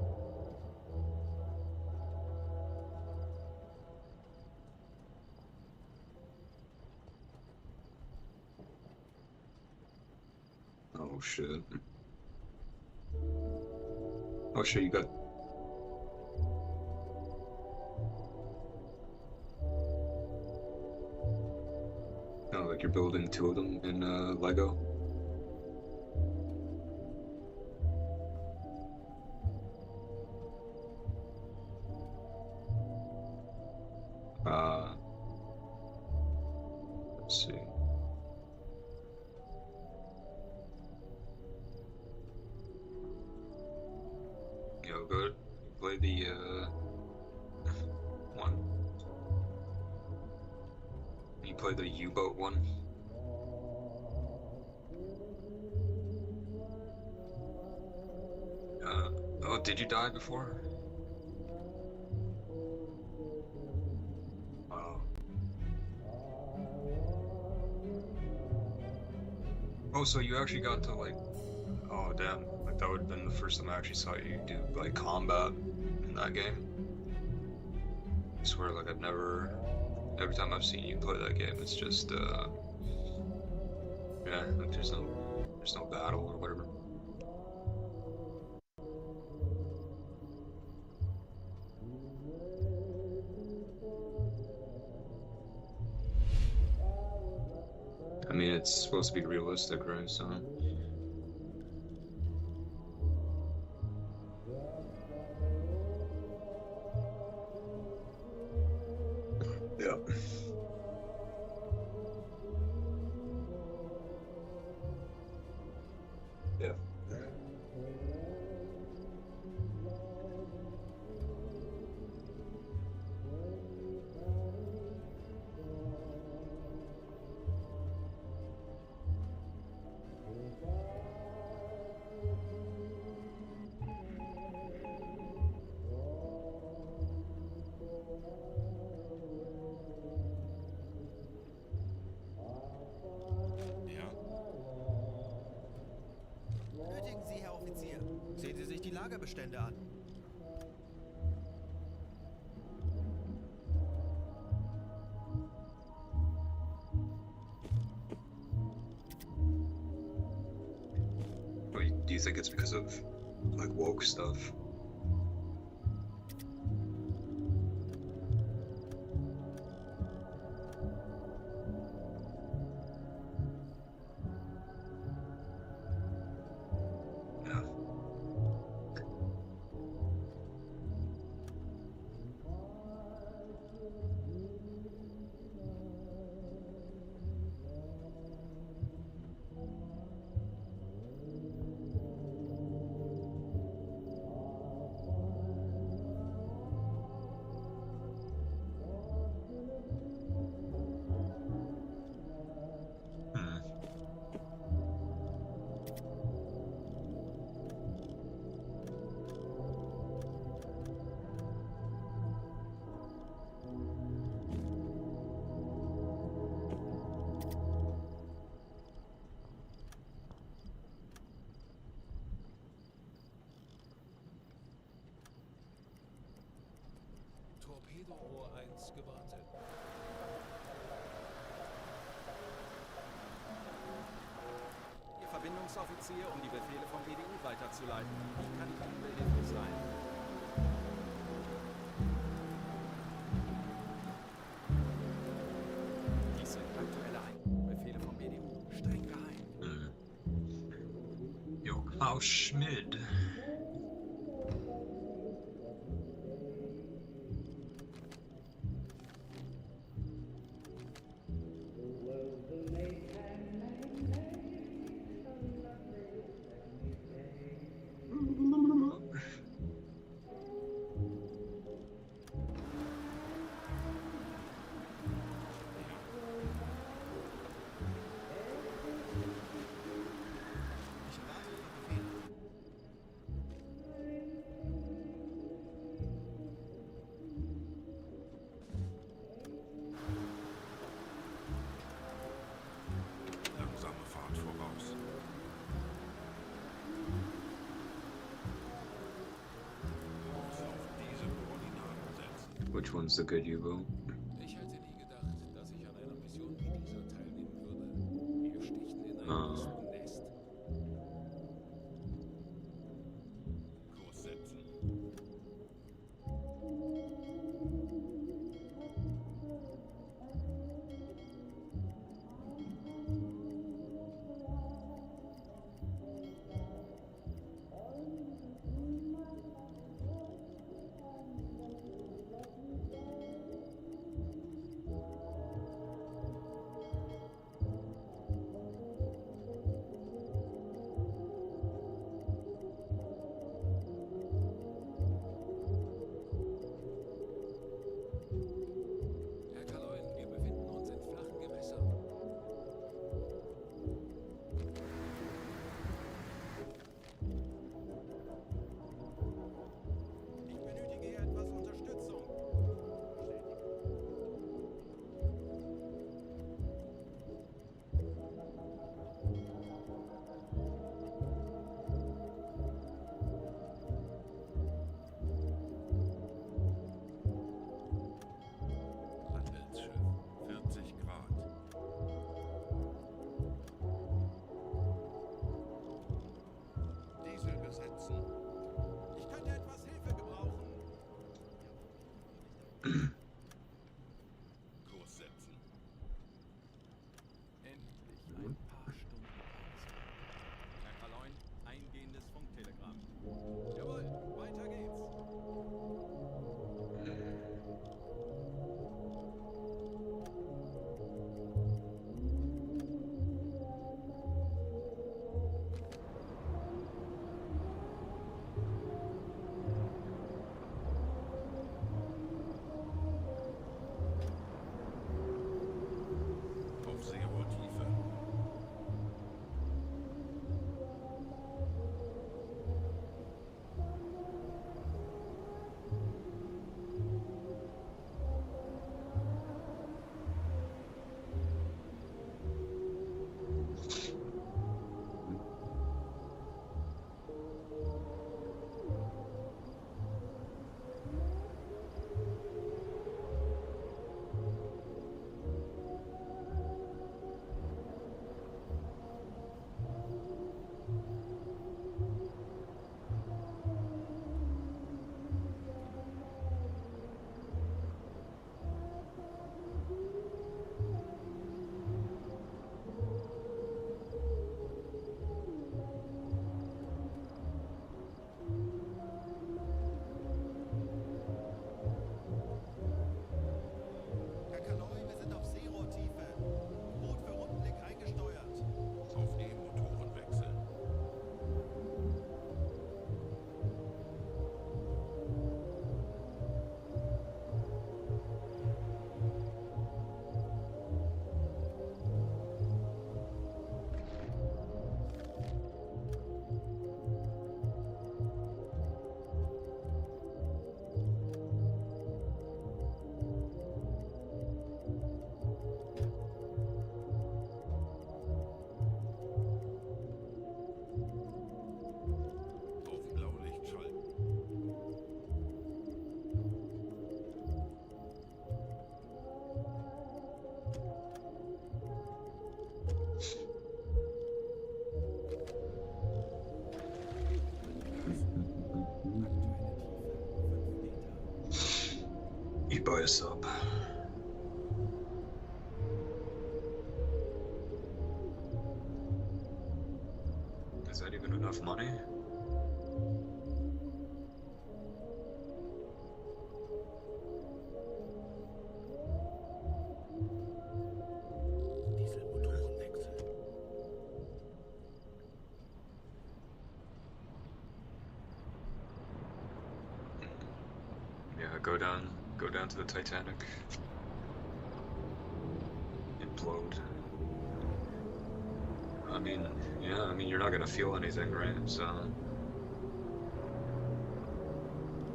Oh shit. Oh shit, you got. No, like you're building 2 of them in Lego. Uh, let's see. Go play the one. you play the U-boat one? Oh, did you die before? Oh. Oh, so you actually got to like, oh damn, like that would have been the first time I actually saw you do like combat in that game. I swear, like I've never, every time I've seen you play that game, it's just, yeah, like there's no battle or whatever. I mean, it's supposed to be realistic, right? So. Yeah. Yeah. Benötigen Sie, Herr Offizier. Sehen Sie sich die Lagerbestände an. Wait, do you think it's because of like woke stuff? Yeah. Hmm. Torpedorohr 1 gewartet. Ihr Verbindungsoffizier, um die Befehle vom BDU weiterzuleiten. Ich kann Ihnen behilflich sein. Dies sind aktuelle Befehle vom BDU. Streng geheim. Yo, Klaus Schmid. Ich warte Ihre Befehle. Langsame Fahrt voraus. Kurs auf diese Koordinaten setzen. Which one's the good U-boat? Ich hätte nie gedacht, dass ich an einer Mission wie dieser teilnehmen würde. Wir stichen in ein Wespennest. Kurs setzen. besetzen. Ich könnte etwas Hilfe gebrauchen. Kurs setzen. Endlich ein paar Stunden Pause. Herr Kaloin, eingehendes Funktelegramm. Jawohl, weiter geht's. Auf Zero-Tiefe. Herr Kaloy, wir sind auf Zero-Tiefe. Boot für Rundblick eingesteuert. Auf E-Motoren wechseln. Auf Blaulicht schalten. E-Bias up. Is that even enough money? Dieselmotoren wechseln. Yeah, go down to the Titanic. Implode. I mean, yeah, I mean, you're not gonna feel anything, right? So,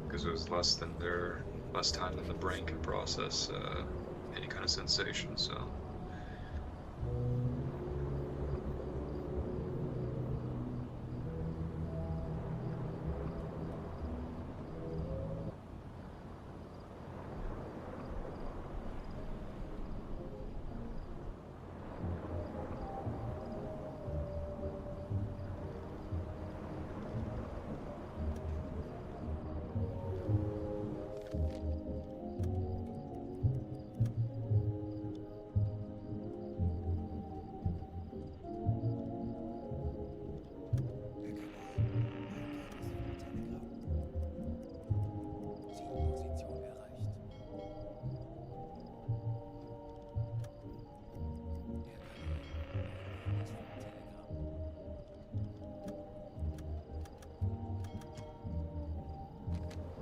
because it was less time than the brain can process any kind of sensation. So, Zielposition erreicht. Herr Kaloy, eingehendes Funktelegramm.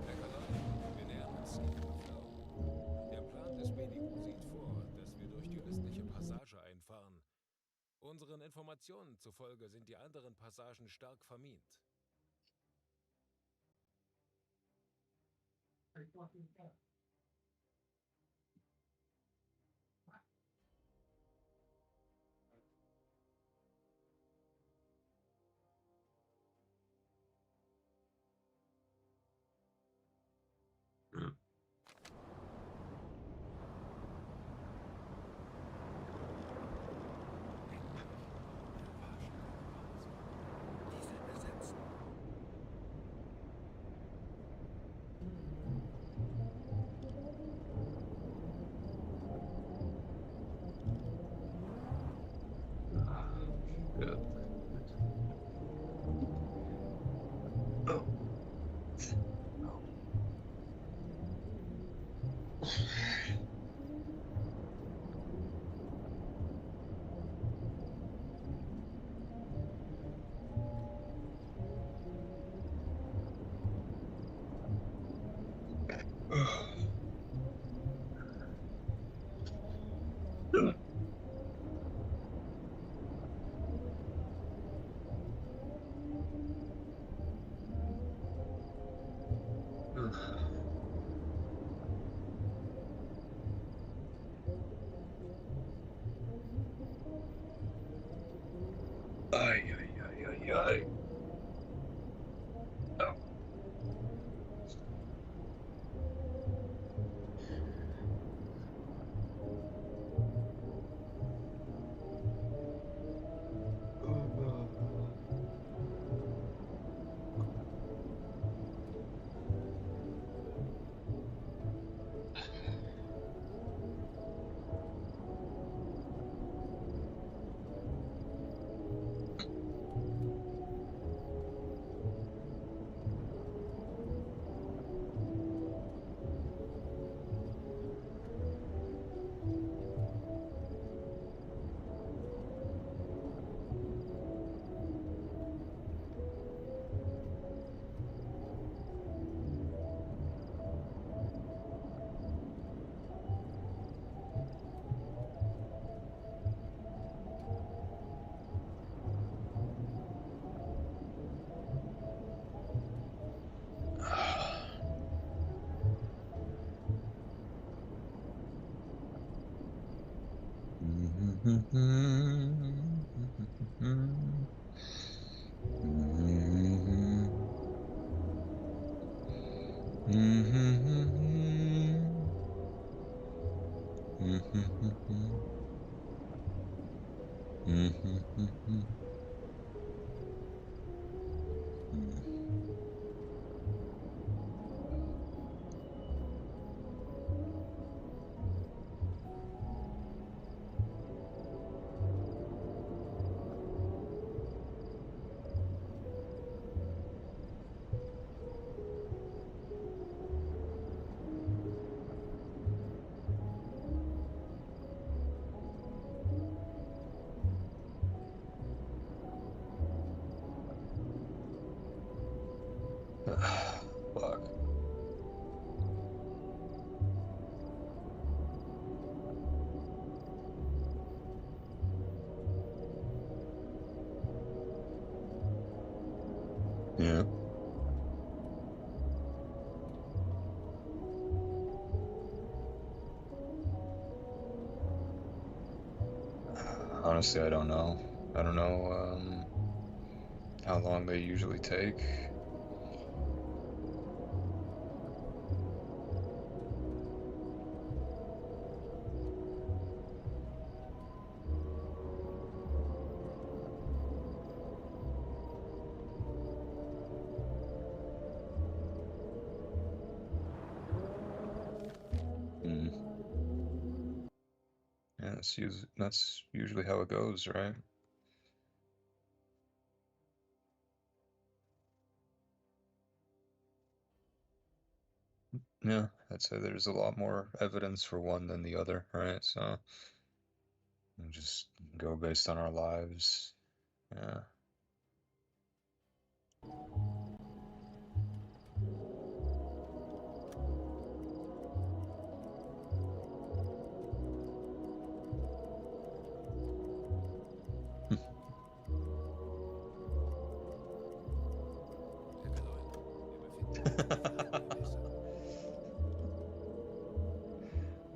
Herr Kaloy, wir nähern uns Skipper Flow. Der Plan des BDU sieht vor, dass wir durch die östliche Passage einfahren. Unseren Informationen zufolge sind die anderen Passagen stark vermint. Yeah. Oh. Ay, ay, ay, ay, ay. Oh. Fuck. Yeah. Honestly, I don't know. I don't know how long they usually take. Hmm. Yeah, that's usually how it goes, right? Yeah, I'd say there's a lot more evidence for one than the other, right? So we'll just go based on our lives. Yeah.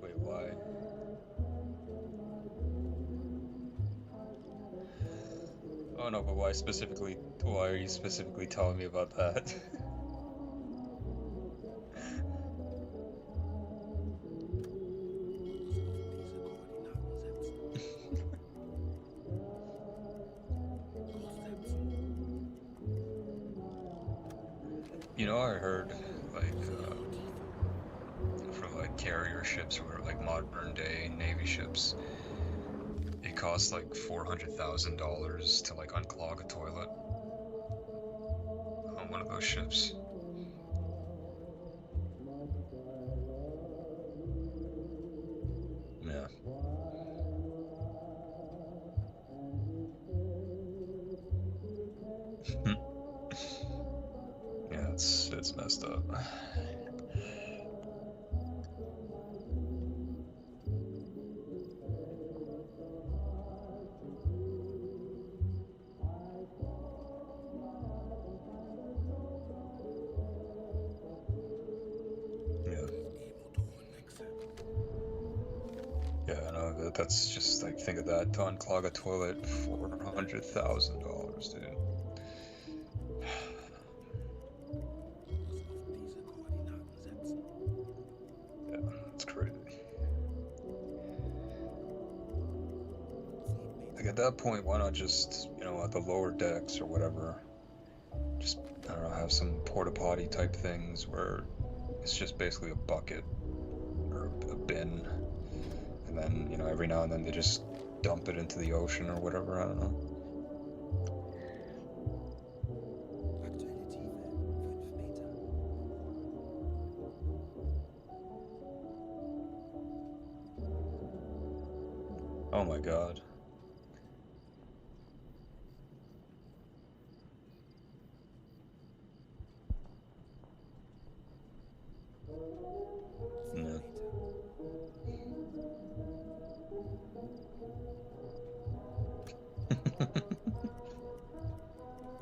Wait, why? Oh no, but why specifically? Why are you specifically telling me about that? You know, I heard like for like carrier ships or like modern day Navy ships, it cost like $400,000 to like unclog a toilet on one of those ships. Yeah. Yeah, it's messed up. Yeah. Yeah, I know that's just like, think of that, to unclog a toilet, $400,000, dude. Yeah, it's crazy. Like at that point, why not just, you know, at the lower decks or whatever, just, I don't know, have some porta potty type things where it's just basically a bucket or a bin, and then, you know, every now and then they just dump it into the ocean or whatever, I don't know. Oh my god. Yeah.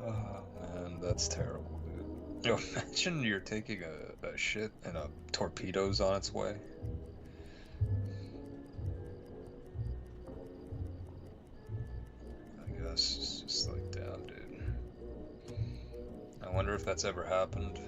Oh man, that's terrible, dude. Yo, imagine you're taking a shit and a torpedo's on its way. I guess it's just like, damn, dude. I wonder if that's ever happened.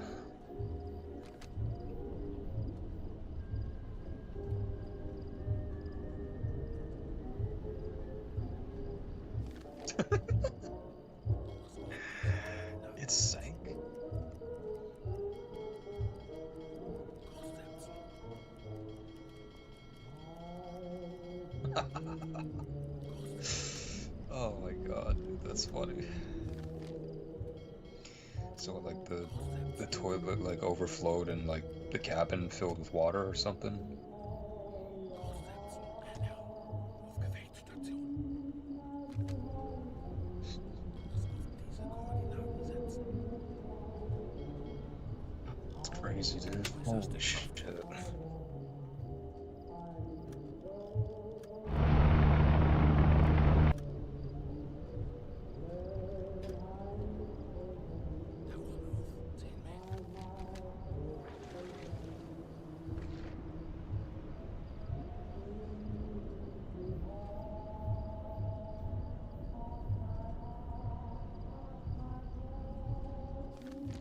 It sank? Oh my god, dude, that's funny. So like the toilet like overflowed and like the cabin filled with water or something? It's crazy, dude. Holy shit.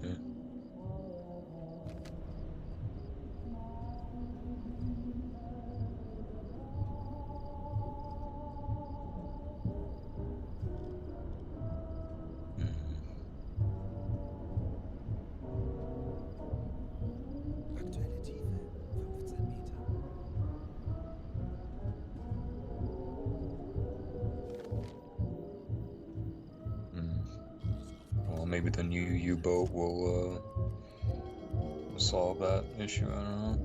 Yeah. Well, maybe the new U-boat will solve that issue, I don't know.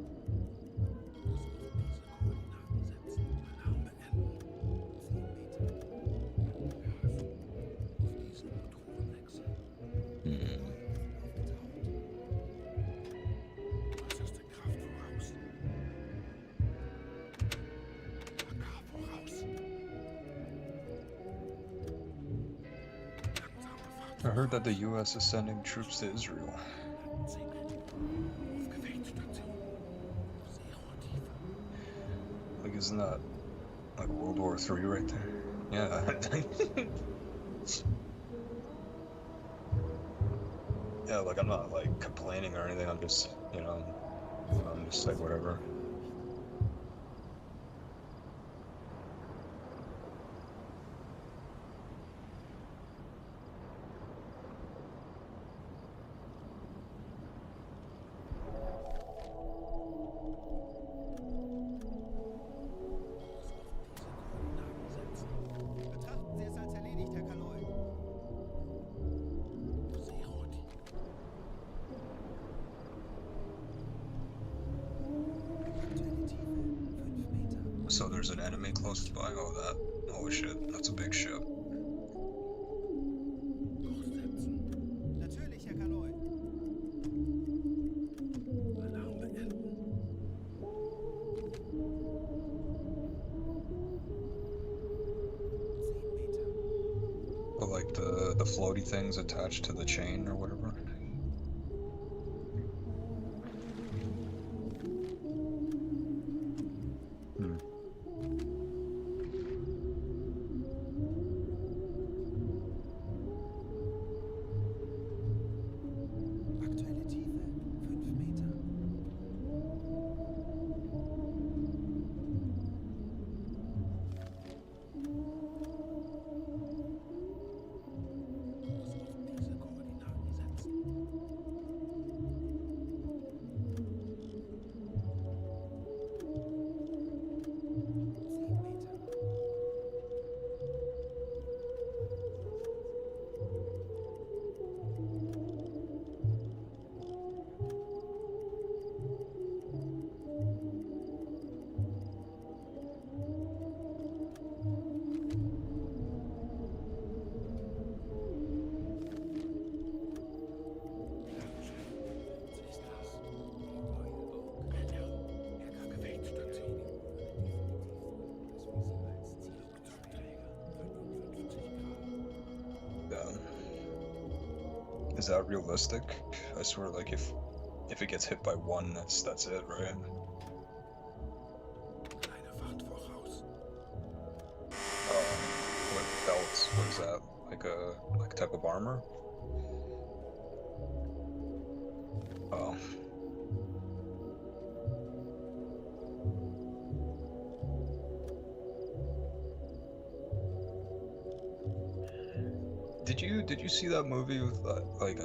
I heard that the US is sending troops to Israel. Like, isn't that like World War III right there? Yeah. Yeah, like I'm not like complaining or anything, I'm just, you know, I'm just like whatever. there's an enemy close by. Oh, that. Holy shit, that's a big ship. Natürlich, Herr Kaloy. Alarm beenden. But like the floaty things attached to the chain or whatever. Hmm. Aktuelle Tiefe 5 Meter. 10 Meter. Is that realistic? I swear, like if it gets hit by one, that's it, right? What belts? What is that? Like a type of armor? Oh. Did you see that movie with like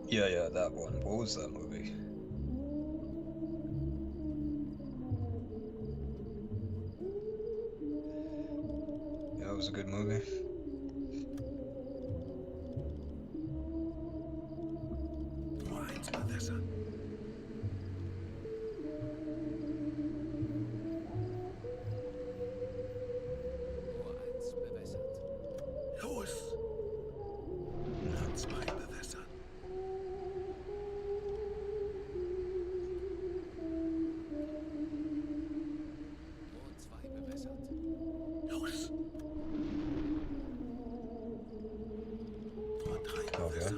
yeah, that one. What was that movie? Yeah, it was a good movie. Nur eins bewässern. Nur eins bewässert. Los! Nur zwei bewässern. Nur zwei bewässert. Los! Nur drei bewässern.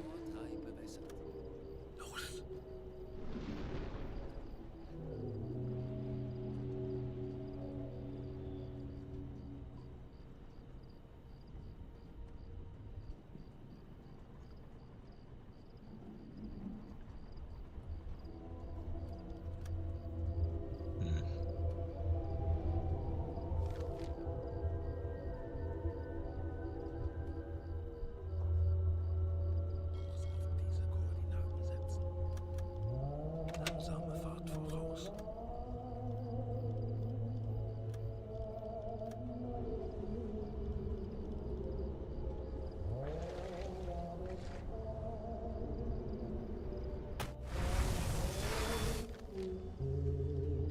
Nur drei bewässert. Los! Langsame Fahrt voraus.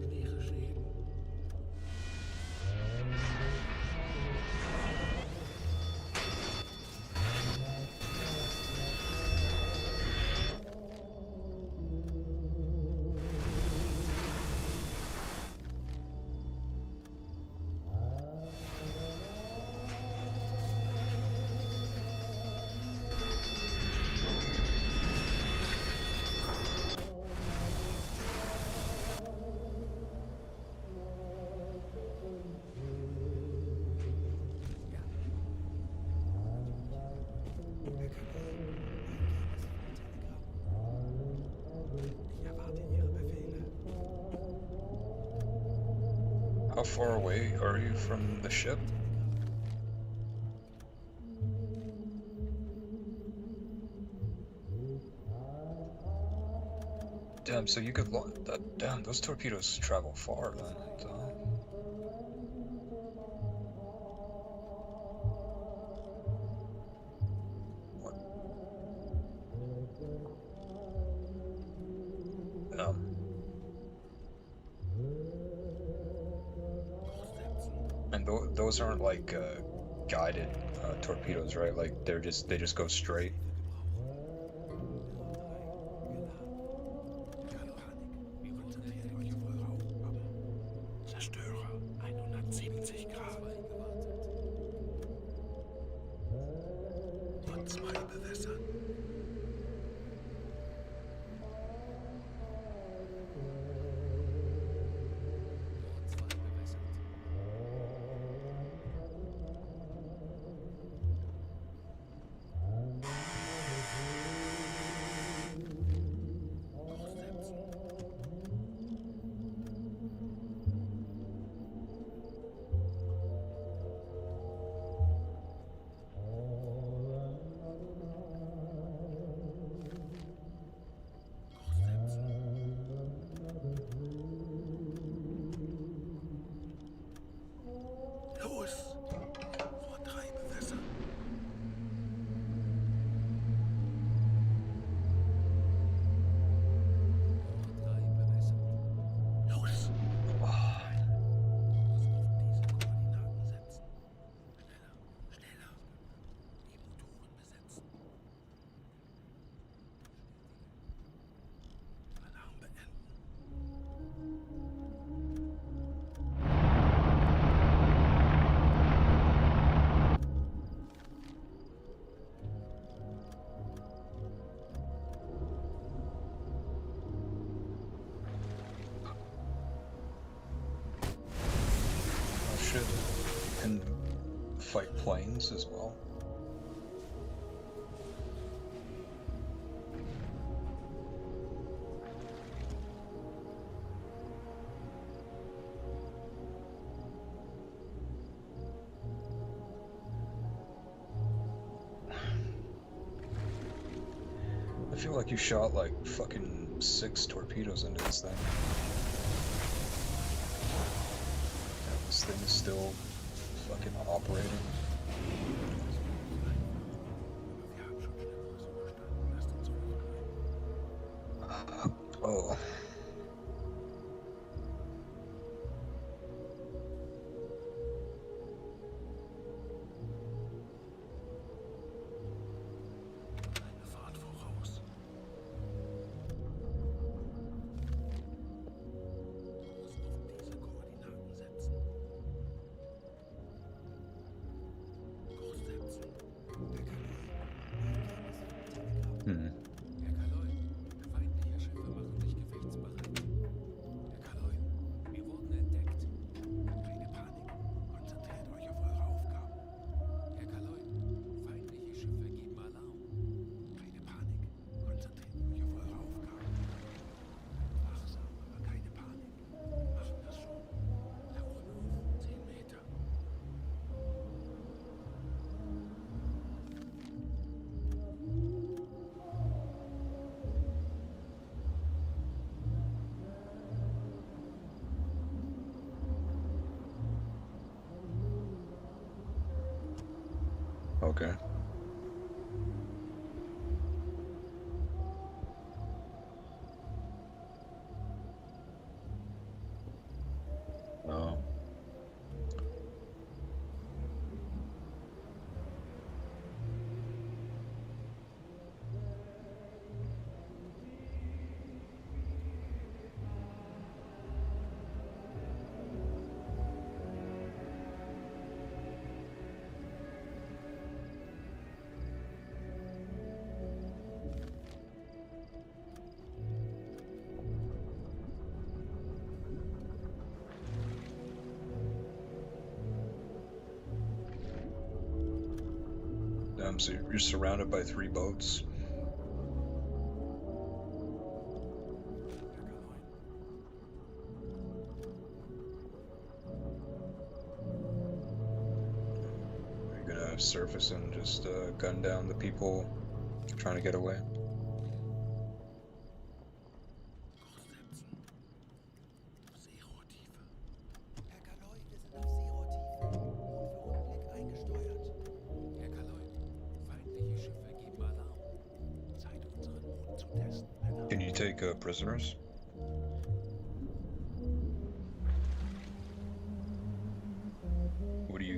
Schwere Schäden. Ich erwarte Ihre Befehle. How far away are you from the ship? Damn, so you could damn, those torpedoes travel far then. What? And those aren't like guided torpedoes, right? Like they just go straight. Zerstörer 170 Grad. Und 2 bewässern. Los! Vor 3 bewässern. Los! Oh shit. You can fight planes as well. I feel like you shot like fucking 6 torpedoes into this thing. Yeah, this thing is still fucking operating. Oh. Hmm. Herr Kaloy, feindliche Schiffe machen sich gefechtsbereit. Herr Kaloy, wir wurden entdeckt. Keine Panik. Konzentriert euch auf eure Aufgaben. Herr Kaloy, feindliche Schiffe geben Alarm. Keine Panik. Konzentriert euch auf eure Aufgaben. Wachsam, aber keine Panik. Wir machen das schon. Tauchen auf. 10 Meter. Okay. Oh. So you're surrounded by 3 boats. Are you gonna surface and just gun down the people trying to get away? Can you take prisoners?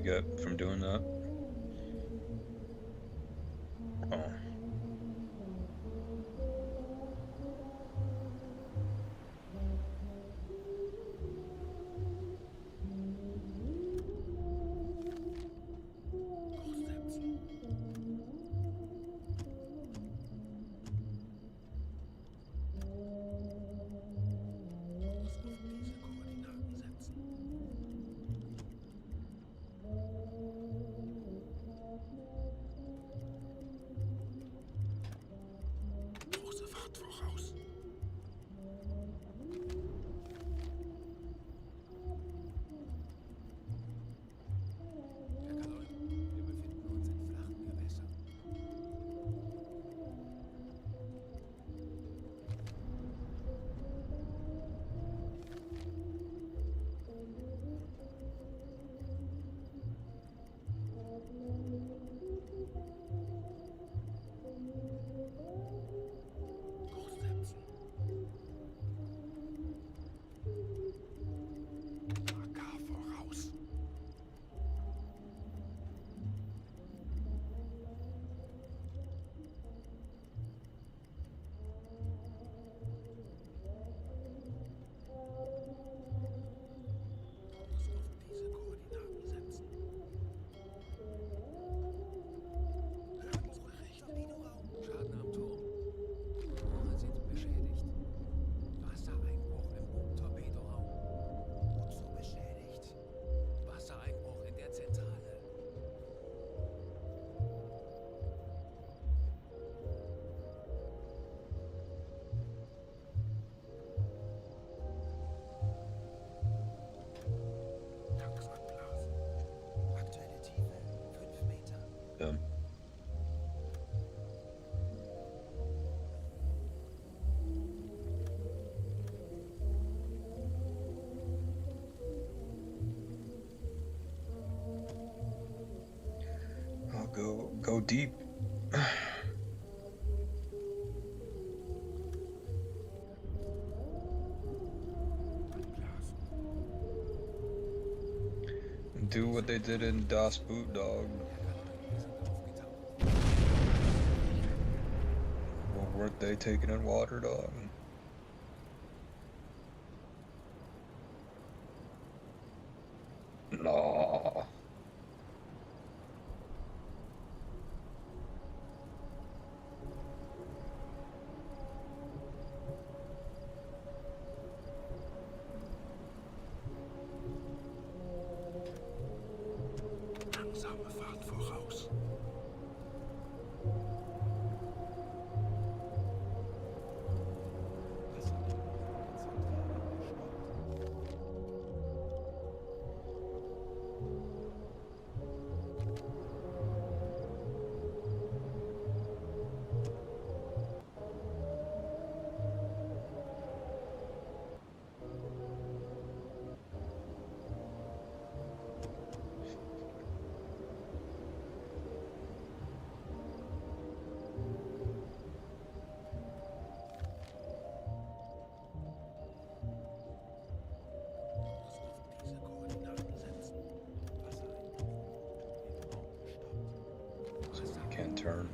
you get from doing that? Oh. Große Fahrt voraus. Herr Kaloi, wir befinden uns in flachen Gewässern. Kurs setzen. AK voraus. Kurs auf diese Koordinaten setzen. Höhenluke Richtlinien. Schaden am Turm. Rohre sind beschädigt. Wassereinbruch im Torpedoraum. Gut so beschädigt. Wassereinbruch in der Zentrale. Tanksackglas. Aktuelle Tiefe 5 Meter. Ja. I'll go deep. Do what they did in Das Boot Dog. What weren't they taking in water, dog? No. Langsame Fahrt voraus. So you can't turn.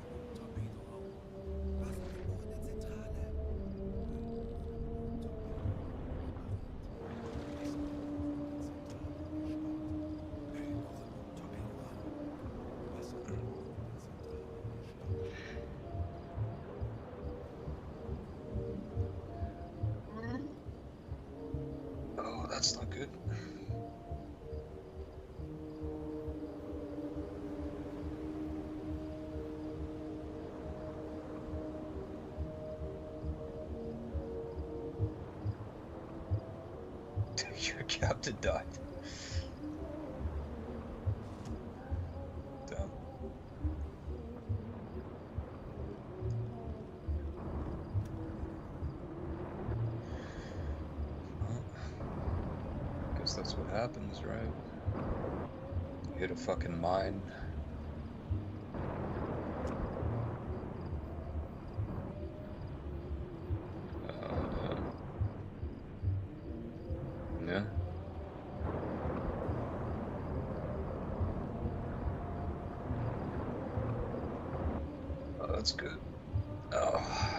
Oh, that's not good. Your captain died. Damn. Well, guess that's what happens, right? You hit a fucking mine. Yeah. that's good. Oh.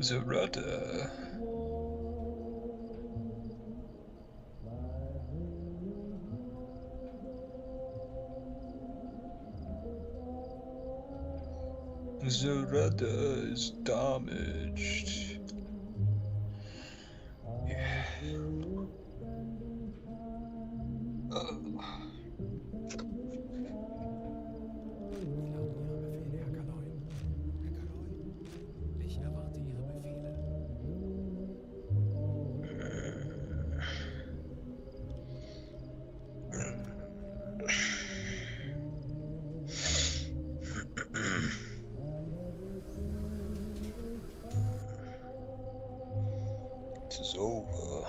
Zerata. Zerata is damaged. Ich erwarte Ihre Befehle. It is over.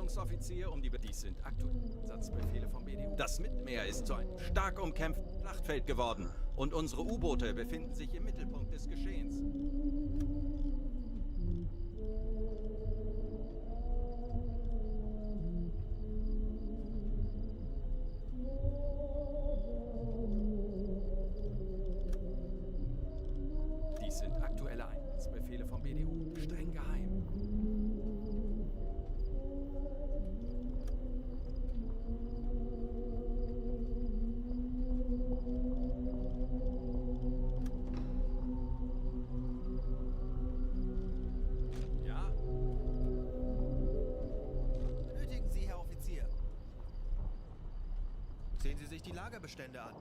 Führungsoffizier um die... Dies sind aktuelle Einsatzbefehle vom BDU. Das Mittelmeer ist zu einem stark umkämpften Schlachtfeld geworden und unsere U-Boote befinden sich im Mittelpunkt des Geschehens. Dies sind aktuelle Einsatzbefehle vom BDU, streng geheim. Ja? Benötigen Sie, Herr Offizier? Sehen Sie sich die Lagerbestände an.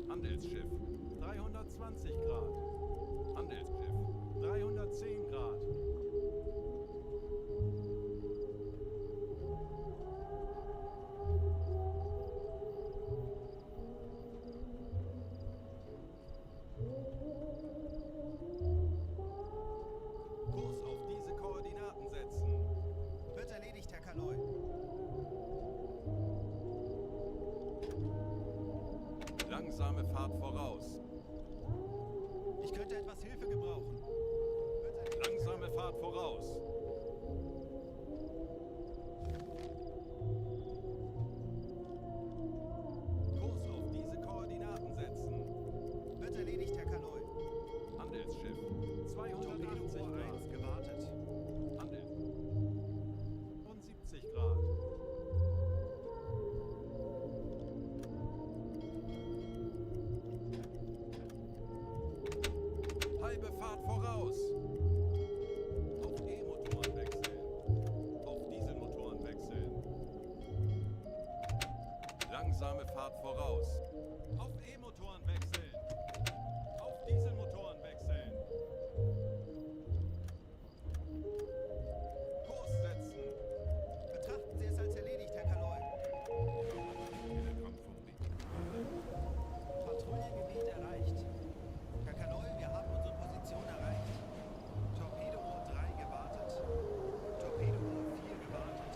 Handelsschiff 320 Grad. Handelsschiff 310 Grad. Kurs auf diese Koordinaten setzen. Wird erledigt, Herr Kaloy. Langsame Fahrt voraus. Ich könnte etwas Hilfe gebrauchen. Langsame Fahrt voraus. Kurs auf diese Koordinaten setzen. Wird erledigt, Herr Kaloy. Handelsschiff 280 Grad. Gewartet. Handel 70 Grad. Halbe Fahrt voraus. Auf E-Motoren wechseln. Auf Dieselmotoren wechseln. Langsame Fahrt voraus. Auf E-Motoren wechseln. Auf Dieselmotoren wechseln. Kurs setzen. Betrachten Sie es als erledigt, Herr Kaloy. Patrouillengebiet erreicht. Herr Kaloy, wir haben unsere Position erreicht. Torpedorohr 3 gewartet. Torpedorohr 4 gewartet.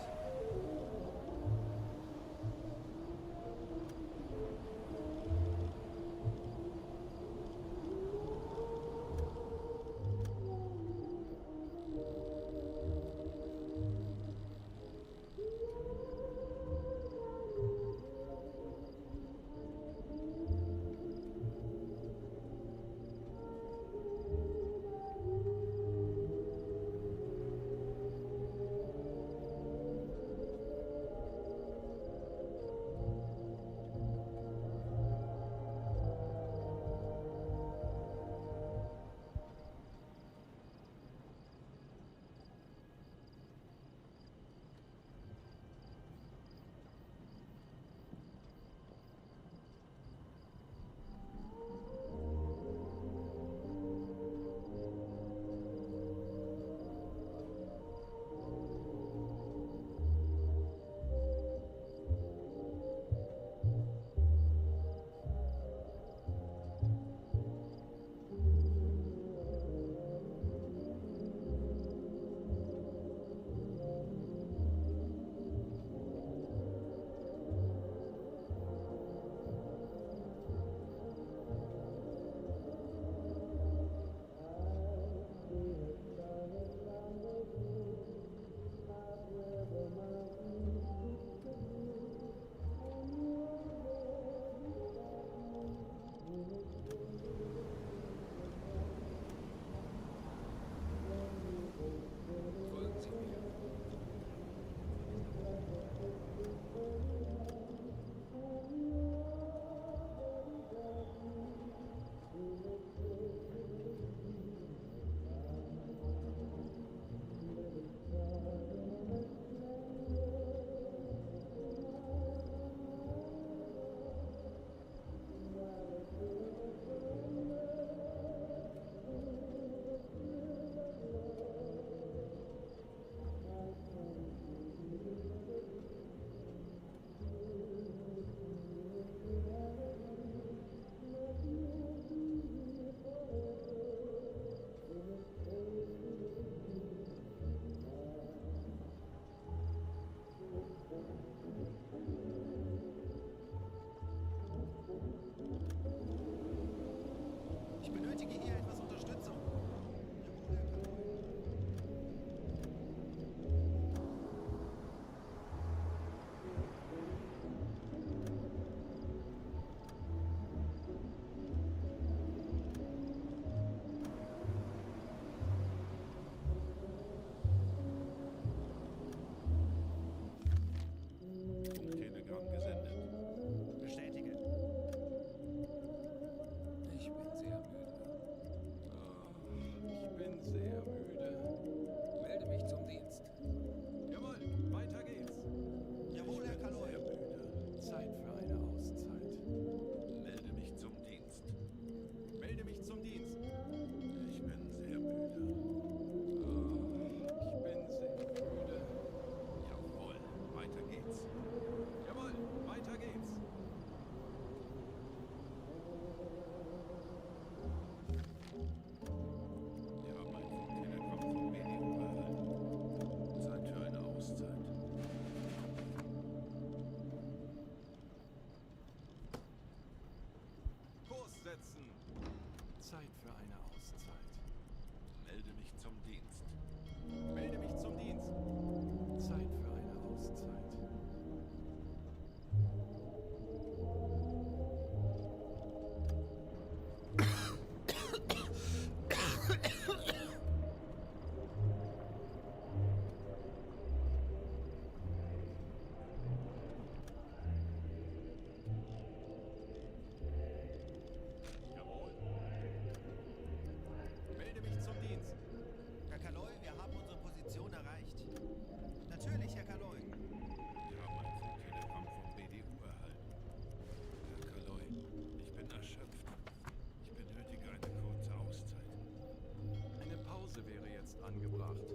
angebracht.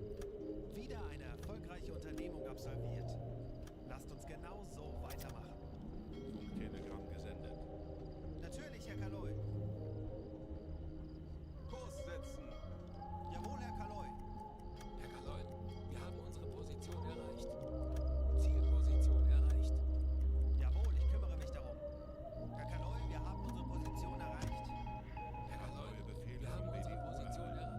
Wieder eine erfolgreiche Unternehmung absolviert. Lasst uns genau so weitermachen. Funktelegramm gesendet. Natürlich, Herr Kaloy. Kurs setzen. Jawohl, Herr Kaloy. Herr Kaloy, wir haben unsere Position erreicht. Zielposition erreicht. Jawohl, ich kümmere mich darum. Herr Kaloy, wir haben unsere Position erreicht. Herr Kaloy, Neue Befehle wir haben vom unsere BDU Position erreicht.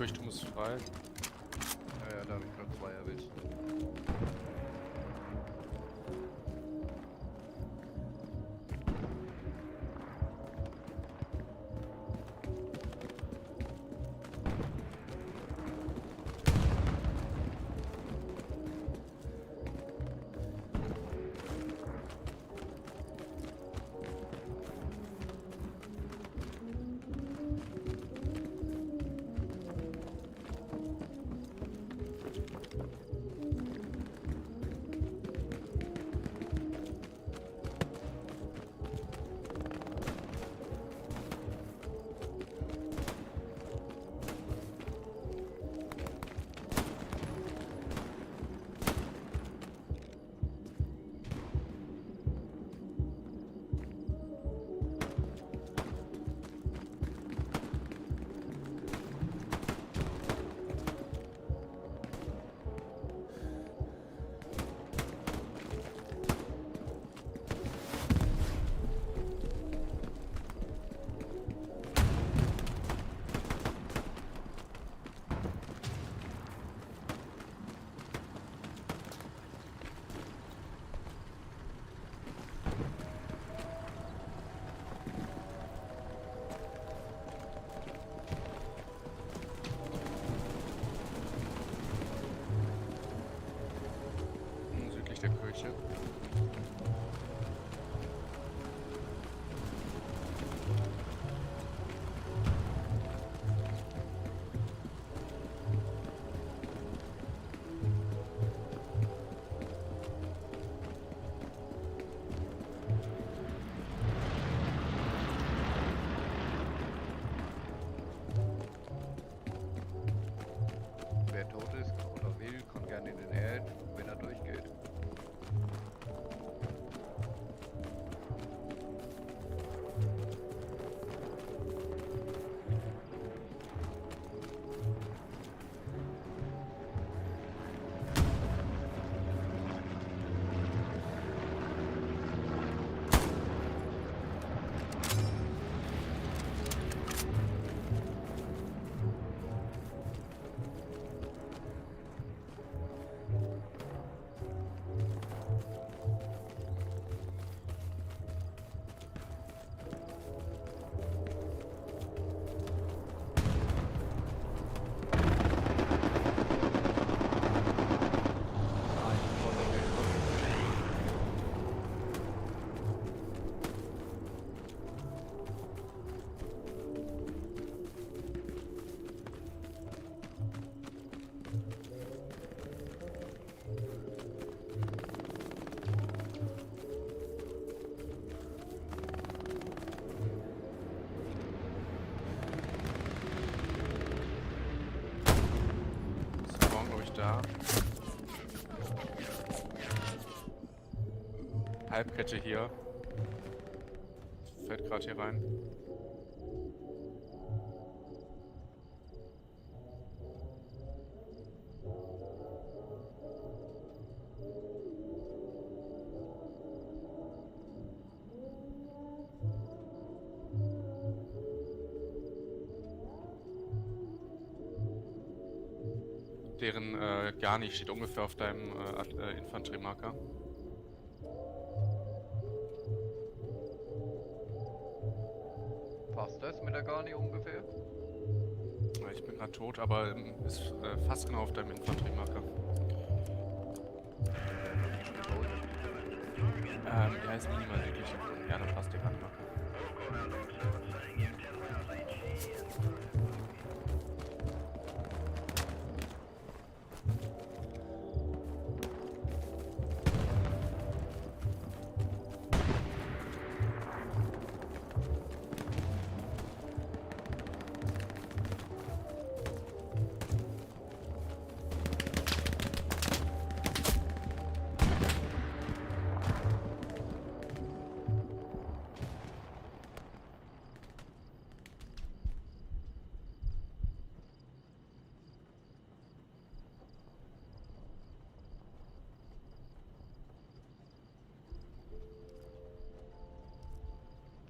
Leuchtturm ist frei. Ja, da habe ich gerade 2 erwischt. Südlich der Kirche. Wer tot ist oder will, kann gerne in den Erd, wenn er durchgeht. Ist morgen, glaube ich, da. Halbkette hier. Fällt gerade hier rein. Deren Garni steht ungefähr auf deinem Infanteriemarker. Passt das mit der Garni ungefähr? Ja, ich bin gerade tot, aber ist fast genau auf deinem Infanteriemarker. Ja, ist minimal südlich davon. Ja, dann passt der Garni-Marker.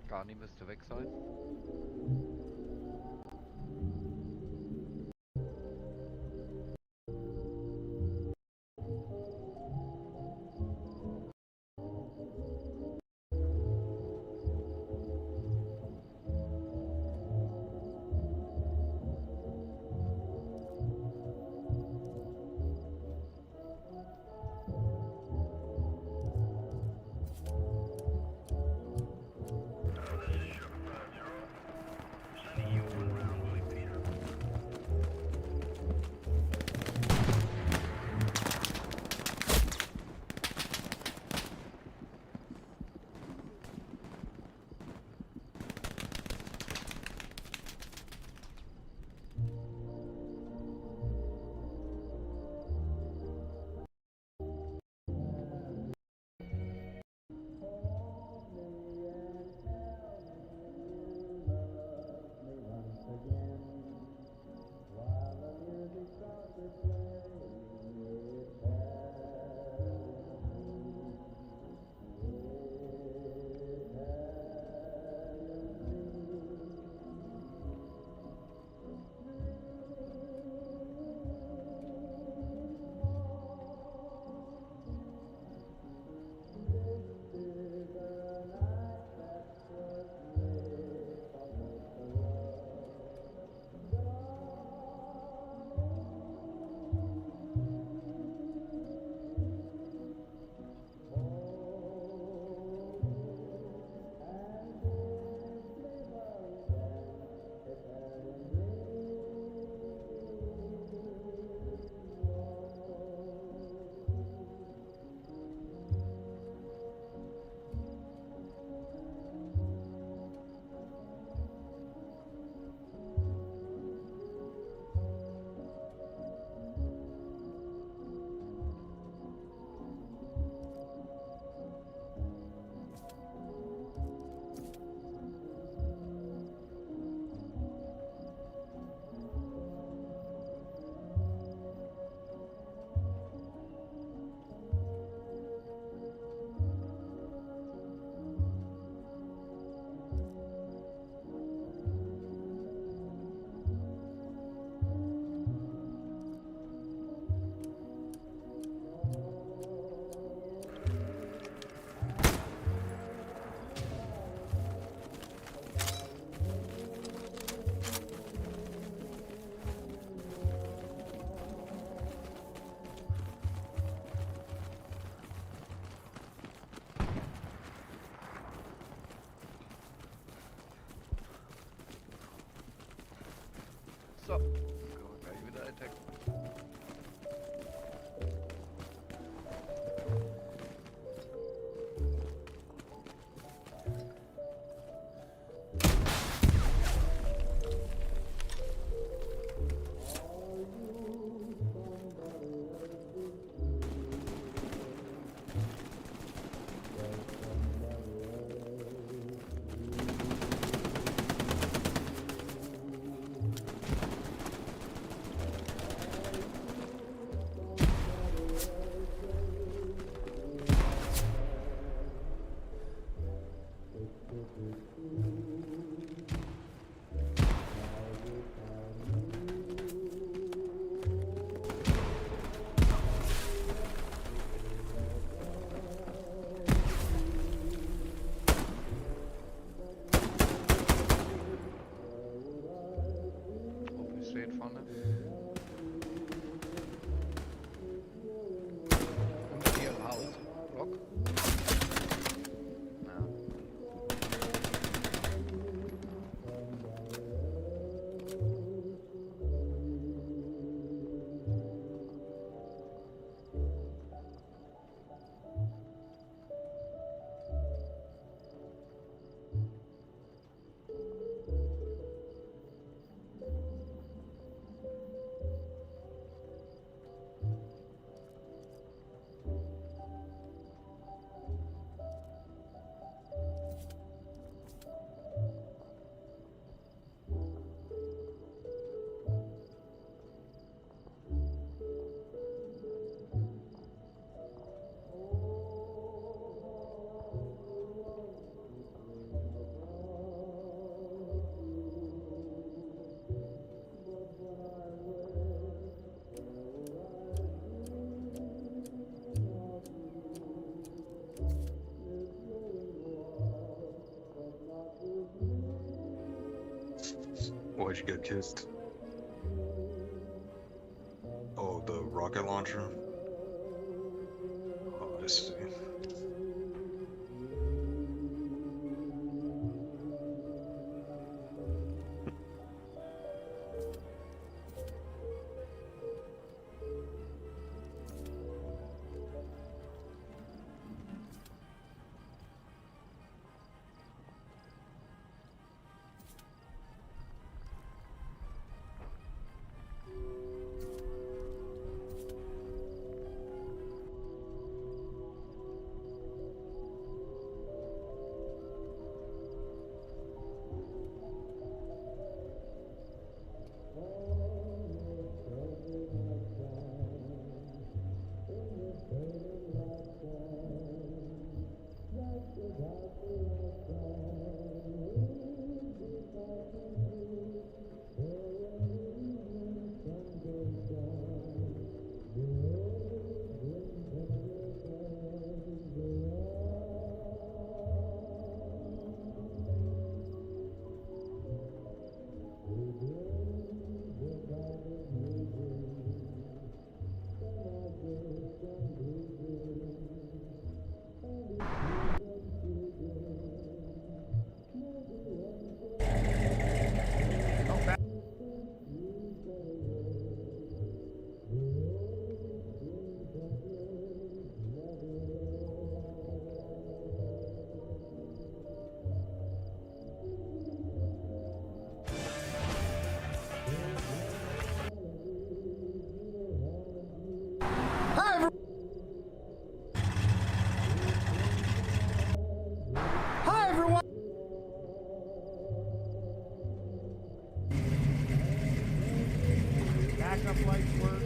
Garni müsste weg sein. So, dann können wir gleich wieder attacken. Steht vorne. Und hier im Haus. Block. Ja. Why'd you get kissed? Oh, the rocket launcher? Oh, I see. Hi, everyone. Backup lights work.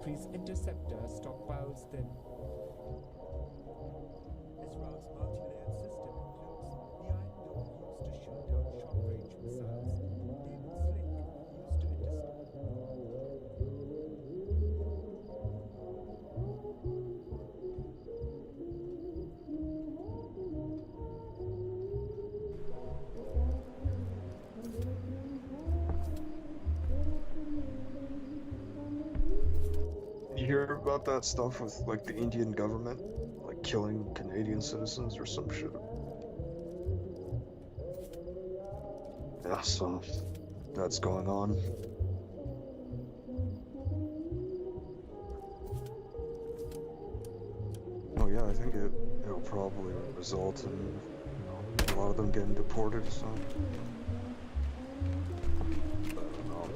country's interceptor stockpiles them. This route's multi-layered system includes the iron dome used to shoot down short-range missiles, David Sling used to intercept. You hear about that stuff with like the Indian government, like killing Canadian citizens or some shit? Yeah, so that's going on. Oh yeah, I think it'll probably result in, you know, a lot of them getting deported, so I don't know.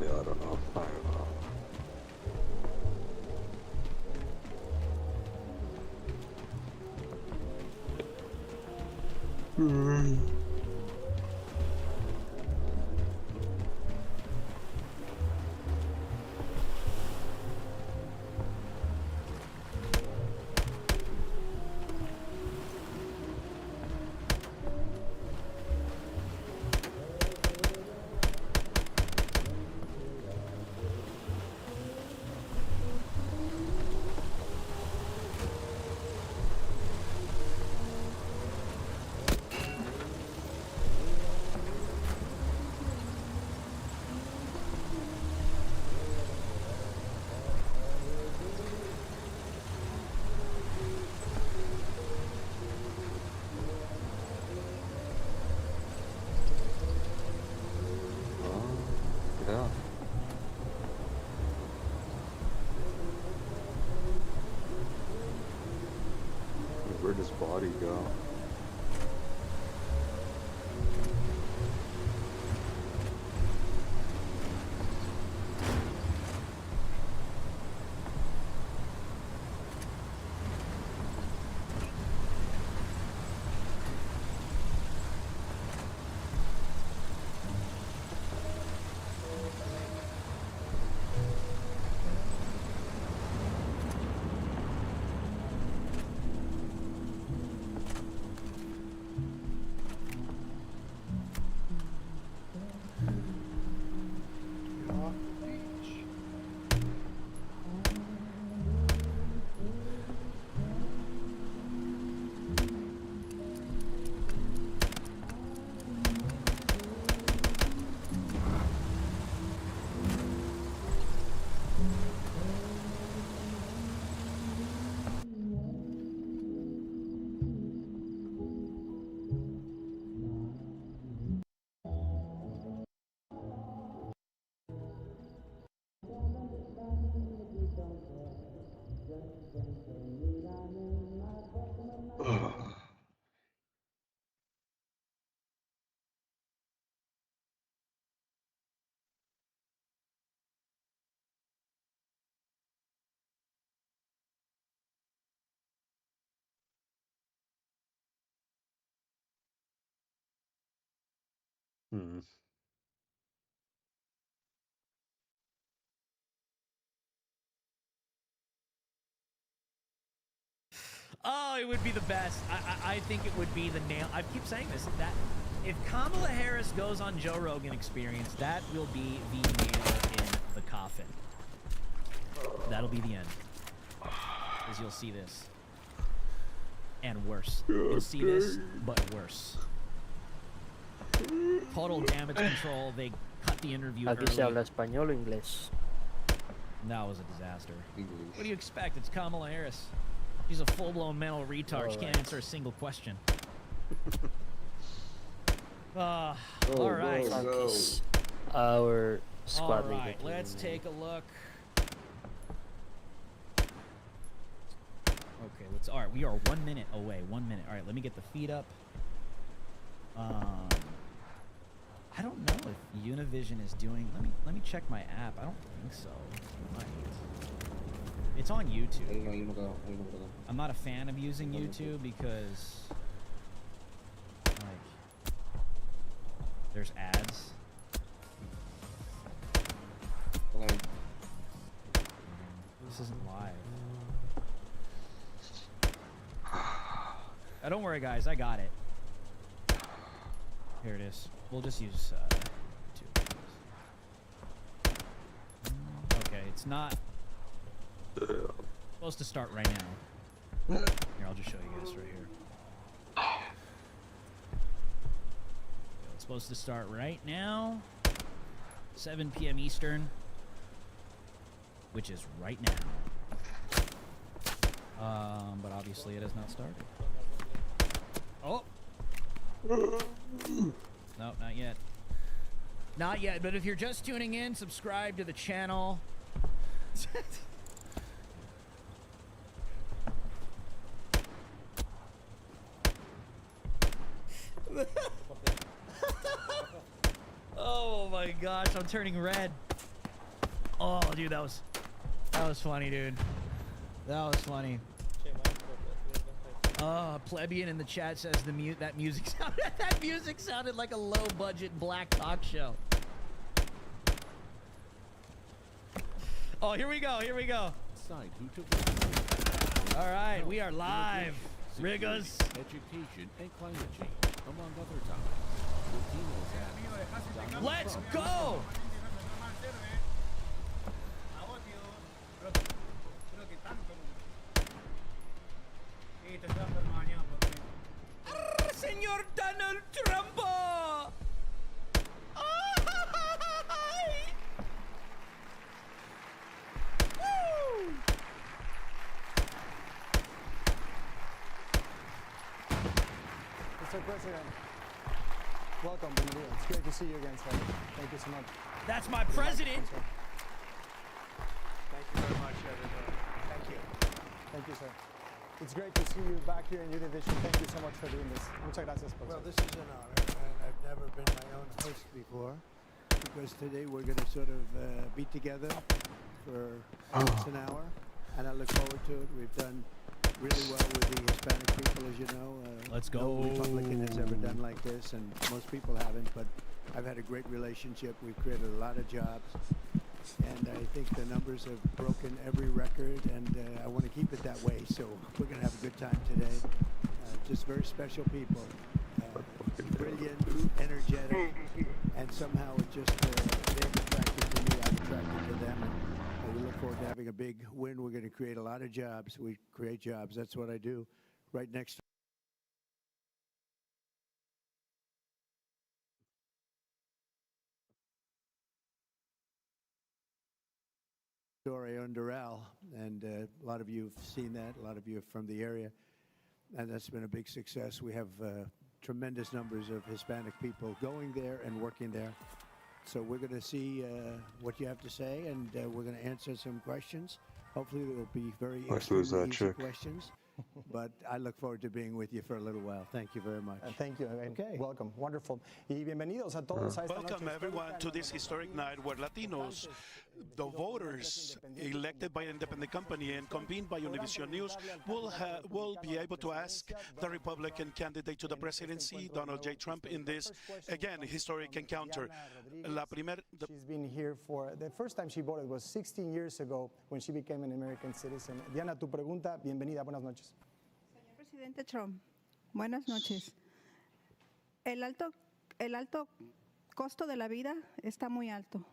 Yeah, I don't know. I don't know. Yeah. Where'd his body go? Hmm. Oh, it would be the best. I think it would be the nail. I keep saying this. That if Kamala Harris goes on Joe Rogan Experience, that will be the nail in the coffin. That'll be the end. As you'll see this. And worse. You'll see this, but worse. Total damage control. They cut the interview Aquí se early. habla español o inglés. That was a disaster. What do you expect? It's Kamala Harris. She's a full-blown mental retard. She can't answer a single question. All right. Our squad leader. All right, let's take a look. Okay, let's. All right, we are 1 minute away. 1 minute. All right, let me get the feed up. I don't know if Univision is doing. Let me check my app. I don't think so. It might. It's on YouTube. I'm not a fan of using YouTube because, like, there's ads. This isn't live. Don't worry, guys. I got it. Here it is. We'll just use YouTube. Okay, it's not supposed to start right now. Here, I'll just show you guys right here. It's supposed to start right now, 7 p.m. Eastern, which is right now. But obviously it has not started. Oh! No, not yet. Not yet, but if you're just tuning in, subscribe to the channel. Oh my gosh, I'm turning red. Oh, dude, that was funny, dude. That was funny. Plebeian in the chat says that music sounded like a low-budget black talk show. Oh, here we go. Here we go. All right, we are live. Riggers. Education and climate change, among other topics. Let's go. Señor Donald Trump. Mr. President, welcome. It's great to see you again, sir. Thank you so much. That's my president. Thank you very much, everybody. Thank you. Thank you, sir. It's great to see you back here in Univision. Thank you so much for doing this. Muchas gracias, professor. Well, this is an honor, and I've never been my own host before, because today we're going to sort of be together for almost an hour, and I look forward to it. We've done really well with the Hispanic people, as you know. Let's go. No Republican has ever done like this, and most people haven't, but I've had a great relationship. We've created a lot of jobs, and I think the numbers have broken every record, and I want to keep it that way. So we're going to have a good time today. Just very special people, brilliant, energetic, and somehow it just they're attracted to me. I'm attracted to them. And we look forward to having a big win. We're going to create a lot of jobs. We create jobs. That's what I do. Right next to Doral, and a lot of you have seen that. A lot of you are from the area, and that's been a big success. We have tremendous numbers of Hispanic people going there and working there. So we're going to see what you have to say, and we're going to answer some questions. Hopefully they will be very easy questions. But I look forward to being with you for a little while. Thank you very much. Thank you. Okay. Welcome. Wonderful. Y bienvenidos a todos a esta Welcome noche everyone to this historic night where Latinos, the voters elected by an independent company and convened by Univision News, will be able to ask the Republican candidate to the presidency, Donald J. Trump, in this, again, historic encounter. She's been here for, the first time she voted was 16 years ago when she became an American citizen. Diana, tu pregunta, bienvenida, buenas noches. Señor Presidente Trump, buenas noches. El alto costo de la vida está muy alto.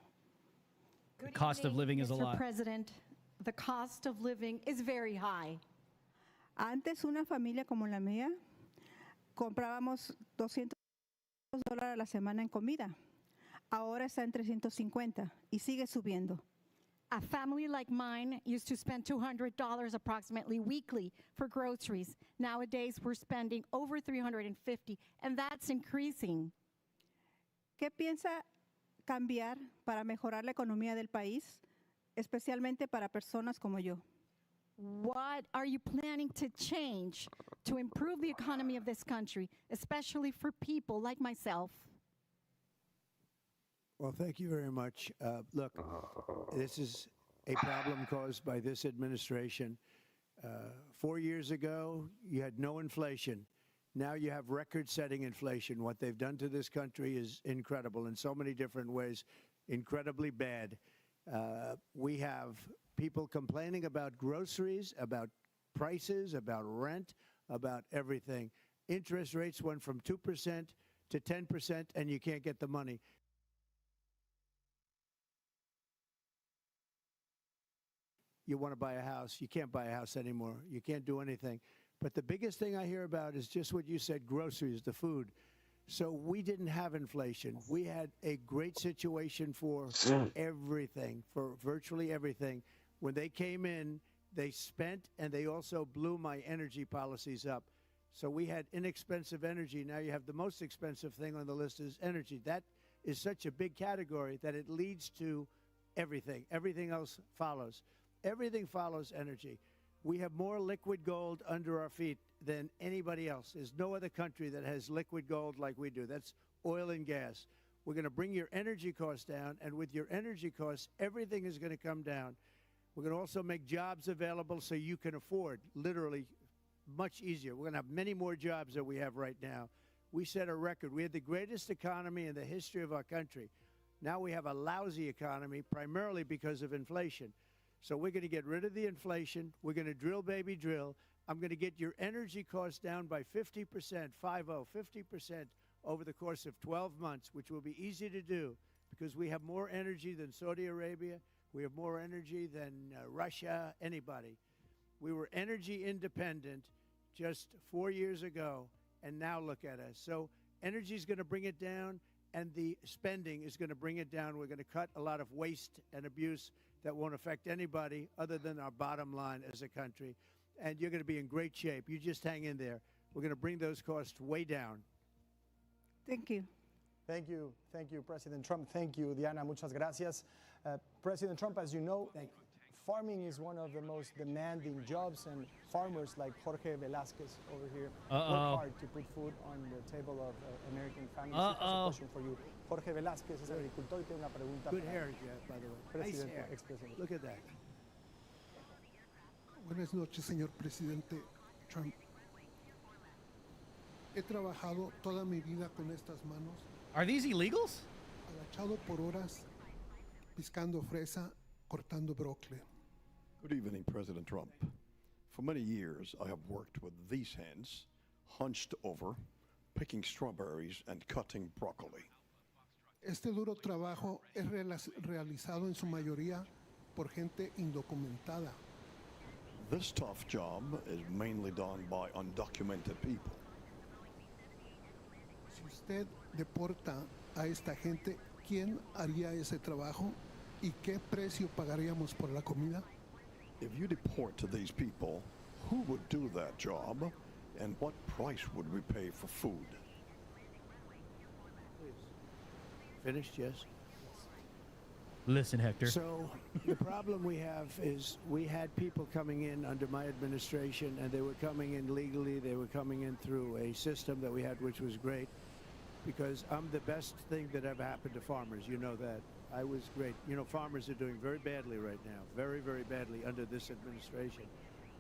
The cost of living is a lot. Mr. President, the cost of living is very high. Antes una familia como la mía comprábamos $200 a la semana en comida. Ahora está en 350 y sigue subiendo. A family like mine used to spend $200 approximately weekly for groceries. Nowadays, we're spending over $350, and that's increasing. ¿Qué piensa cambiar para mejorar la economía del país, especialmente para personas como yo? What are you planning to change to improve the economy of this country, especially for people like myself? Well, thank you very much. Look, this is a problem caused by this administration. 4 years ago, you had no inflation. Now you have record-setting inflation. What they've done to this country is incredible in so many different ways, incredibly bad. We have people complaining about groceries, about prices, about rent, about everything. Interest rates went from 2% to 10%, and you can't get the money. You want to buy a house. You can't buy a house anymore. You can't do anything. But the biggest thing I hear about is just what you said, groceries, the food. So we didn't have inflation. We had a great situation for everything, for virtually everything. When they came in, they spent, and they also blew my energy policies up. So we had inexpensive energy. Now you have the most expensive thing on the list is energy. That is such a big category that it leads to everything. Everything else follows. Everything follows energy. We have more liquid gold under our feet than anybody else. There's no other country that has liquid gold like we do. That's oil and gas. We're going to bring your energy costs down, and with your energy costs, everything is going to come down. We're going to also make jobs available so you can afford, literally, much easier. We're going to have many more jobs than we have right now. We set a record. We had the greatest economy in the history of our country. Now we have a lousy economy, primarily because of inflation. So we're going to get rid of the inflation. We're going to drill, baby, drill. I'm going to get your energy costs down by 50%, 50% over the course of 12 months, which will be easy to do because we have more energy than Saudi Arabia. We have more energy than Russia, anybody. We were energy independent just 4 years ago, and now look at us. So energy is going to bring it down, and the spending is going to bring it down. We're going to cut a lot of waste and abuse that won't affect anybody other than our bottom line as a country. And you're going to be in great shape. You just hang in there. We're going to bring those costs way down. Thank you. Thank you. Thank you, President Trump. Thank you, Diana. Muchas gracias. President Trump, as you know, farming is one of the most demanding jobs, and farmers like Jorge Velasquez over here work hard to put food on the table of American families. He has a question for you. Jorge Velasquez es agricultor y tiene una pregunta Good para hair, by the way. Nice hair. Expresidente. Look at that. Buenas noches, señor presidente Trump. He trabajado toda mi vida con estas manos. Are these illegals? Agachado por horas, piscando fresa, cortando brócoli. Good evening, President Trump. For many years, I have worked with these hands, hunched over, picking strawberries and cutting broccoli. Este duro trabajo es realizado en su mayoría por gente indocumentada. This tough job is mainly done by undocumented people. Si usted deporta a esta gente, ¿quién haría ese trabajo y qué precio pagaríamos por la comida? If you deport to these people, who would do that job and what price would we pay for food? Finished, yes? Listen, Hector. So the problem we have is we had people coming in under my administration, and they were coming in legally. They were coming in through a system that we had, which was great, because I'm the best thing that ever happened to farmers. You know that. I was great. You know, farmers are doing very badly right now, very, very badly under this administration.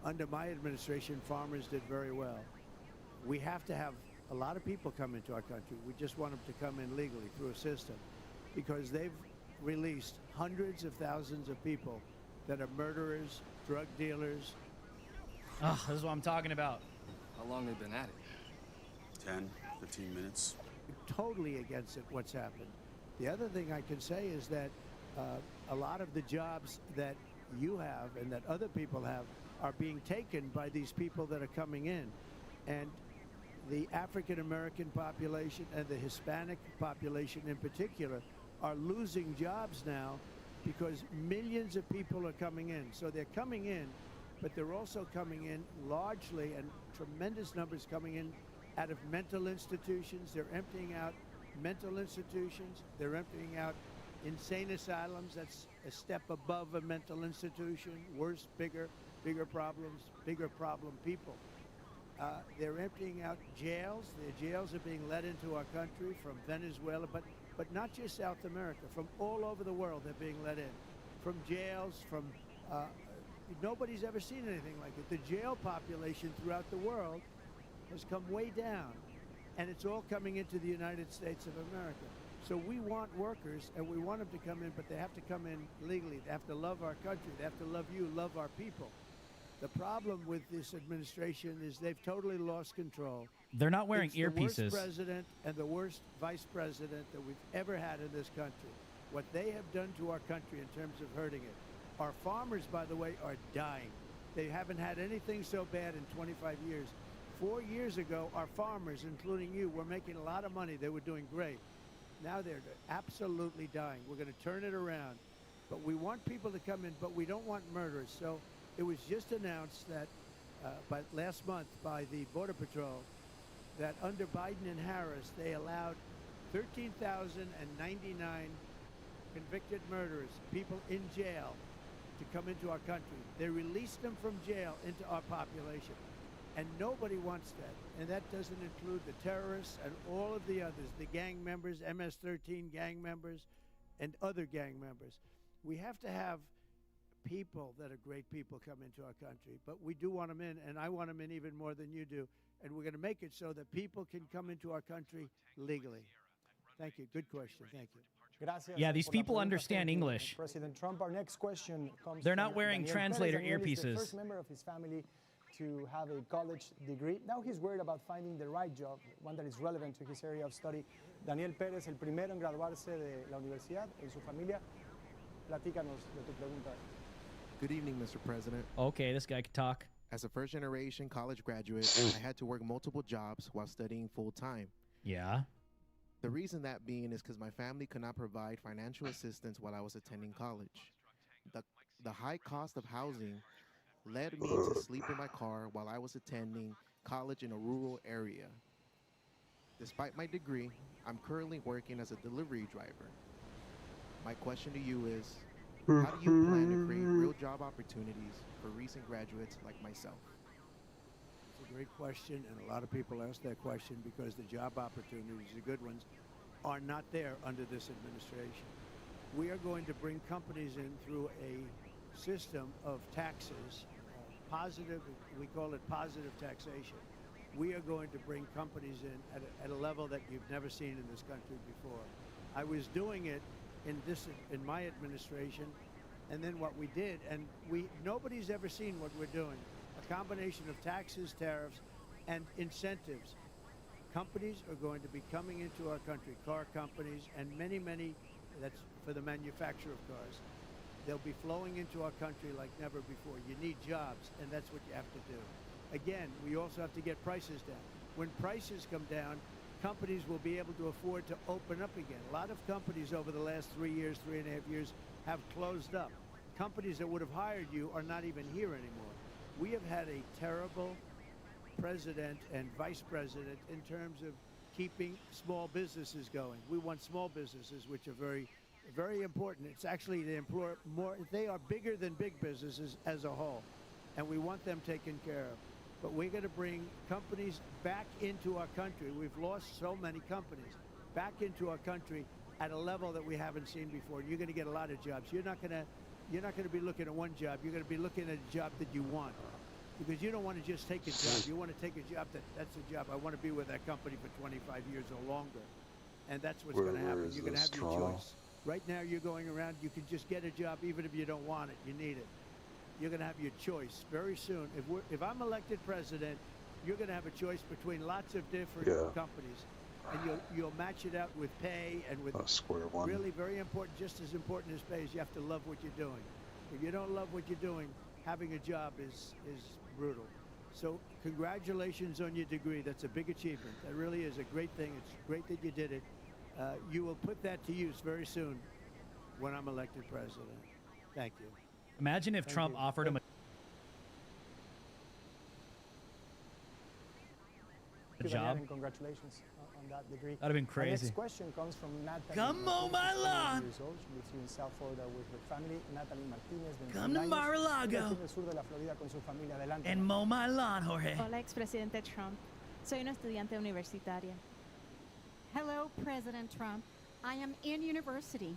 Under my administration, farmers did very well. We have to have a lot of people come into our country. We just want them to come in legally through a system, because they've released hundreds of thousands of people that are murderers, drug dealers. Oh, this is what I'm talking about. How long have they been at it? 10, 15 minutes. Totally against it, what's happened. The other thing I can say is that a lot of the jobs that you have and that other people have are being taken by these people that are coming in. And the African American population and the Hispanic population in particular are losing jobs now because millions of people are coming in. So they're coming in, but they're also coming in largely, and tremendous numbers coming in out of mental institutions. They're emptying out mental institutions. They're emptying out insane asylums. That's a step above a mental institution. Worse, bigger problems, bigger problem people. They're emptying out jails. The jails are being let into our country from Venezuela, but not just South America. From all over the world, they're being let in. from jails, from nobody's ever seen anything like it. The jail population throughout the world has come way down, and it's all coming into the United States of America. So we want workers, and we want them to come in, but they have to come in legally. They have to love our country. They have to love you, love our people. The problem with this administration is they've totally lost control. They're not wearing it's earpieces. The worst president and the worst vice president that we've ever had in this country. What they have done to our country in terms of hurting it. Our farmers, by the way, are dying. They haven't had anything so bad in 25 years. 4 years ago, our farmers, including you, were making a lot of money. They were doing great. Now they're absolutely dying. We're going to turn it around. But we want people to come in, but we don't want murderers. So it was just announced that last month by the Border Patrol that under Biden and Harris, they allowed 13,099 convicted murderers, people in jail, to come into our country. They released them from jail into our population. And nobody wants that. And that doesn't include the terrorists and all of the others, the gang members, MS-13 gang members, and other gang members. We have to have people that are great people come into our country, but we do want them in, and I want them in even more than you do. And we're going to make it so that people can come into our country legally. Thank you. Good question. Thank you. Gracias Yeah, these por la people pregunta. understand Thank you, English. President Trump. Our next question comes They're not from wearing Daniel translator Perez. Daniel is the earpieces. first member of his family to have a college degree. Now he's worried about finding the right job, one that is relevant to his area of study. Daniel Pérez, el primero en graduarse de la universidad en su familia. Platícanos de tu pregunta. Good evening, Mr. President. Okay, this guy can talk. As a first-generation college graduate, I had to work multiple jobs while studying full-time. Yeah. The reason that being is because my family could not provide financial assistance while I was attending college. The high cost of housing led me to sleep in my car while I was attending college in a rural area. Despite my degree, I'm currently working as a delivery driver. My question to you is, how do you plan to create real job opportunities for recent graduates like myself? It's a great question, and a lot of people ask that question because the job opportunities, the good ones, are not there under this administration. We are going to bring companies in through a system of taxes, positive, we call it positive taxation. We are going to bring companies in at a level that you've never seen in this country before. I was doing it in my administration, and then what we did, and nobody's ever seen what we're doing. A combination of taxes, tariffs, and incentives. Companies are going to be coming into our country, car companies, and many, that's for the manufacture of cars. They'll be flowing into our country like never before. You need jobs, and that's what you have to do. Again, we also have to get prices down. When prices come down, companies will be able to afford to open up again. A lot of companies over the last 3 years, 3.5 years, have closed up. Companies that would have hired you are not even here anymore. We have had a terrible president and vice president in terms of keeping small businesses going. We want small businesses, which are very, very important. It's actually, they are bigger than big businesses as a whole, and we want them taken care of. But we're going to bring companies back into our country. We've lost so many companies back into our country at a level that we haven't seen before. You're going to get a lot of jobs. You're not going to be looking at one job. You're going to be looking at a job that you want, because you don't want to just take a job. You want to take a job that's a job. I want to be with that company for 25 years or longer, and that's what's going to happen. You're going to have your choice. Right now, you're going around. You can just get a job even if you don't want it. You need it. You're going to have your choice very soon. If I'm elected president, you're going to have a choice between lots of different companies, and you'll match it out with pay and with square one. Really very important, just as important as pay is you have to love what you're doing. If you don't love what you're doing, having a job is brutal. So congratulations on your degree. That's a big achievement. That really is a great thing. It's great that you did it. You will put that to use very soon when I'm elected president. Thank you. Imagine if Trump offered him a job. And congratulations on that degree. That'd have been Our crazy. next question comes from Natalie. Come on my lawn. Years old. She lives here in South Florida with her family. Natalie Martinez. Come to Mar-a-Lago en el sur de la Florida con su familia. Adelante. and mow my lawn, Jorge. Hola, expresidente Trump. Soy una estudiante universitaria. Hello, President Trump. I am in university.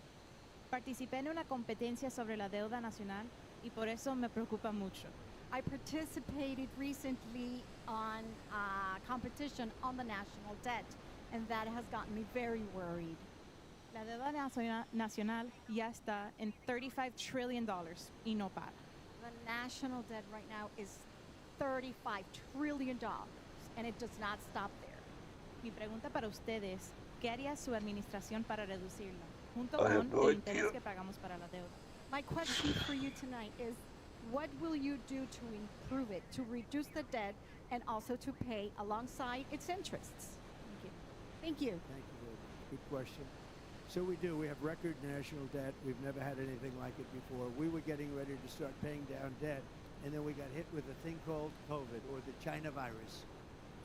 Participé en una competencia sobre la deuda nacional y por eso me preocupa mucho. I participated recently on a competition on the national debt, and that has gotten me very worried. La deuda nacional ya está en $35 trillion y no para. The national debt right now is $35 trillion, and it does not stop there. Mi pregunta para ustedes, ¿qué haría su administración para reducirla, junto I con have no el interés idea. que pagamos para la deuda? My question for you tonight is, what will you do to improve it, to reduce the debt, and also to pay alongside its interests? Thank you. Thank you very much. Good question. So we do. We have record national debt. We've never had anything like it before. We were getting ready to start paying down debt, and then we got hit with a thing called COVID, or the China virus,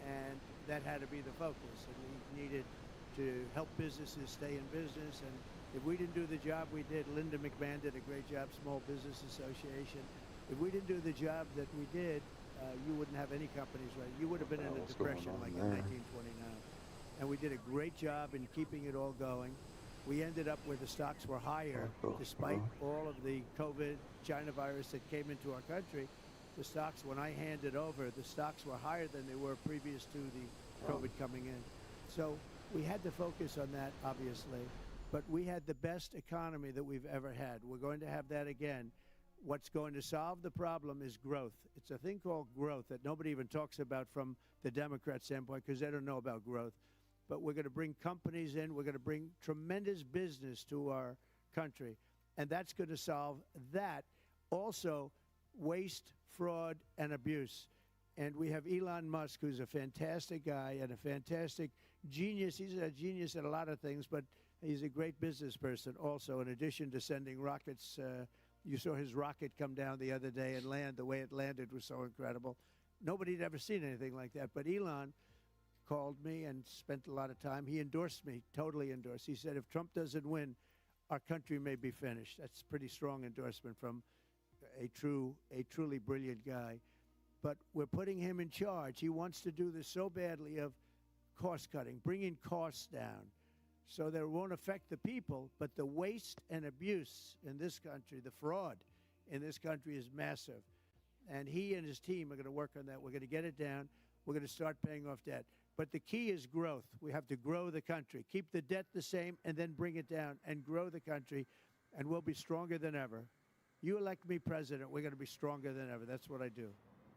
and that had to be the focus. And we needed to help businesses stay in business. And if we didn't do the job we did, Linda McMahon did a great job, Small Business Association. If we didn't do the job that we did, you wouldn't have any companies, right? You would have been in a depression like in 1929. And we did a great job in keeping it all going. We ended up where the stocks were higher, despite all of the COVID, China virus that came into our country. The stocks, when I handed over, the stocks were higher than they were previous to the COVID coming in. So we had to focus on that, obviously. But we had the best economy that we've ever had. We're going to have that again. What's going to solve the problem is growth. It's a thing called growth that nobody even talks about from the Democrat standpoint because they don't know about growth. But we're going to bring companies in. We're going to bring tremendous business to our country. And that's going to solve that. Also, waste, fraud, and abuse. And we have Elon Musk, who's a fantastic guy and a fantastic genius. He's a genius at a lot of things, but he's a great business person also, in addition to sending rockets. You saw his rocket come down the other day and land. The way it landed was so incredible. Nobody had ever seen anything like that. But Elon called me and spent a lot of time. He endorsed me, totally endorsed. He said, if Trump doesn't win, our country may be finished. That's a pretty strong endorsement from a truly brilliant guy. But we're putting him in charge. He wants to do this so badly of cost cutting, bringing costs down so that it won't affect the people. But the waste and abuse in this country, the fraud in this country is massive. And he and his team are going to work on that. We're going to get it down. We're going to start paying off debt. But the key is growth. We have to grow the country, keep the debt the same, and then bring it down and grow the country, and we'll be stronger than ever. You elect me president, we're going to be stronger than ever. That's what I do.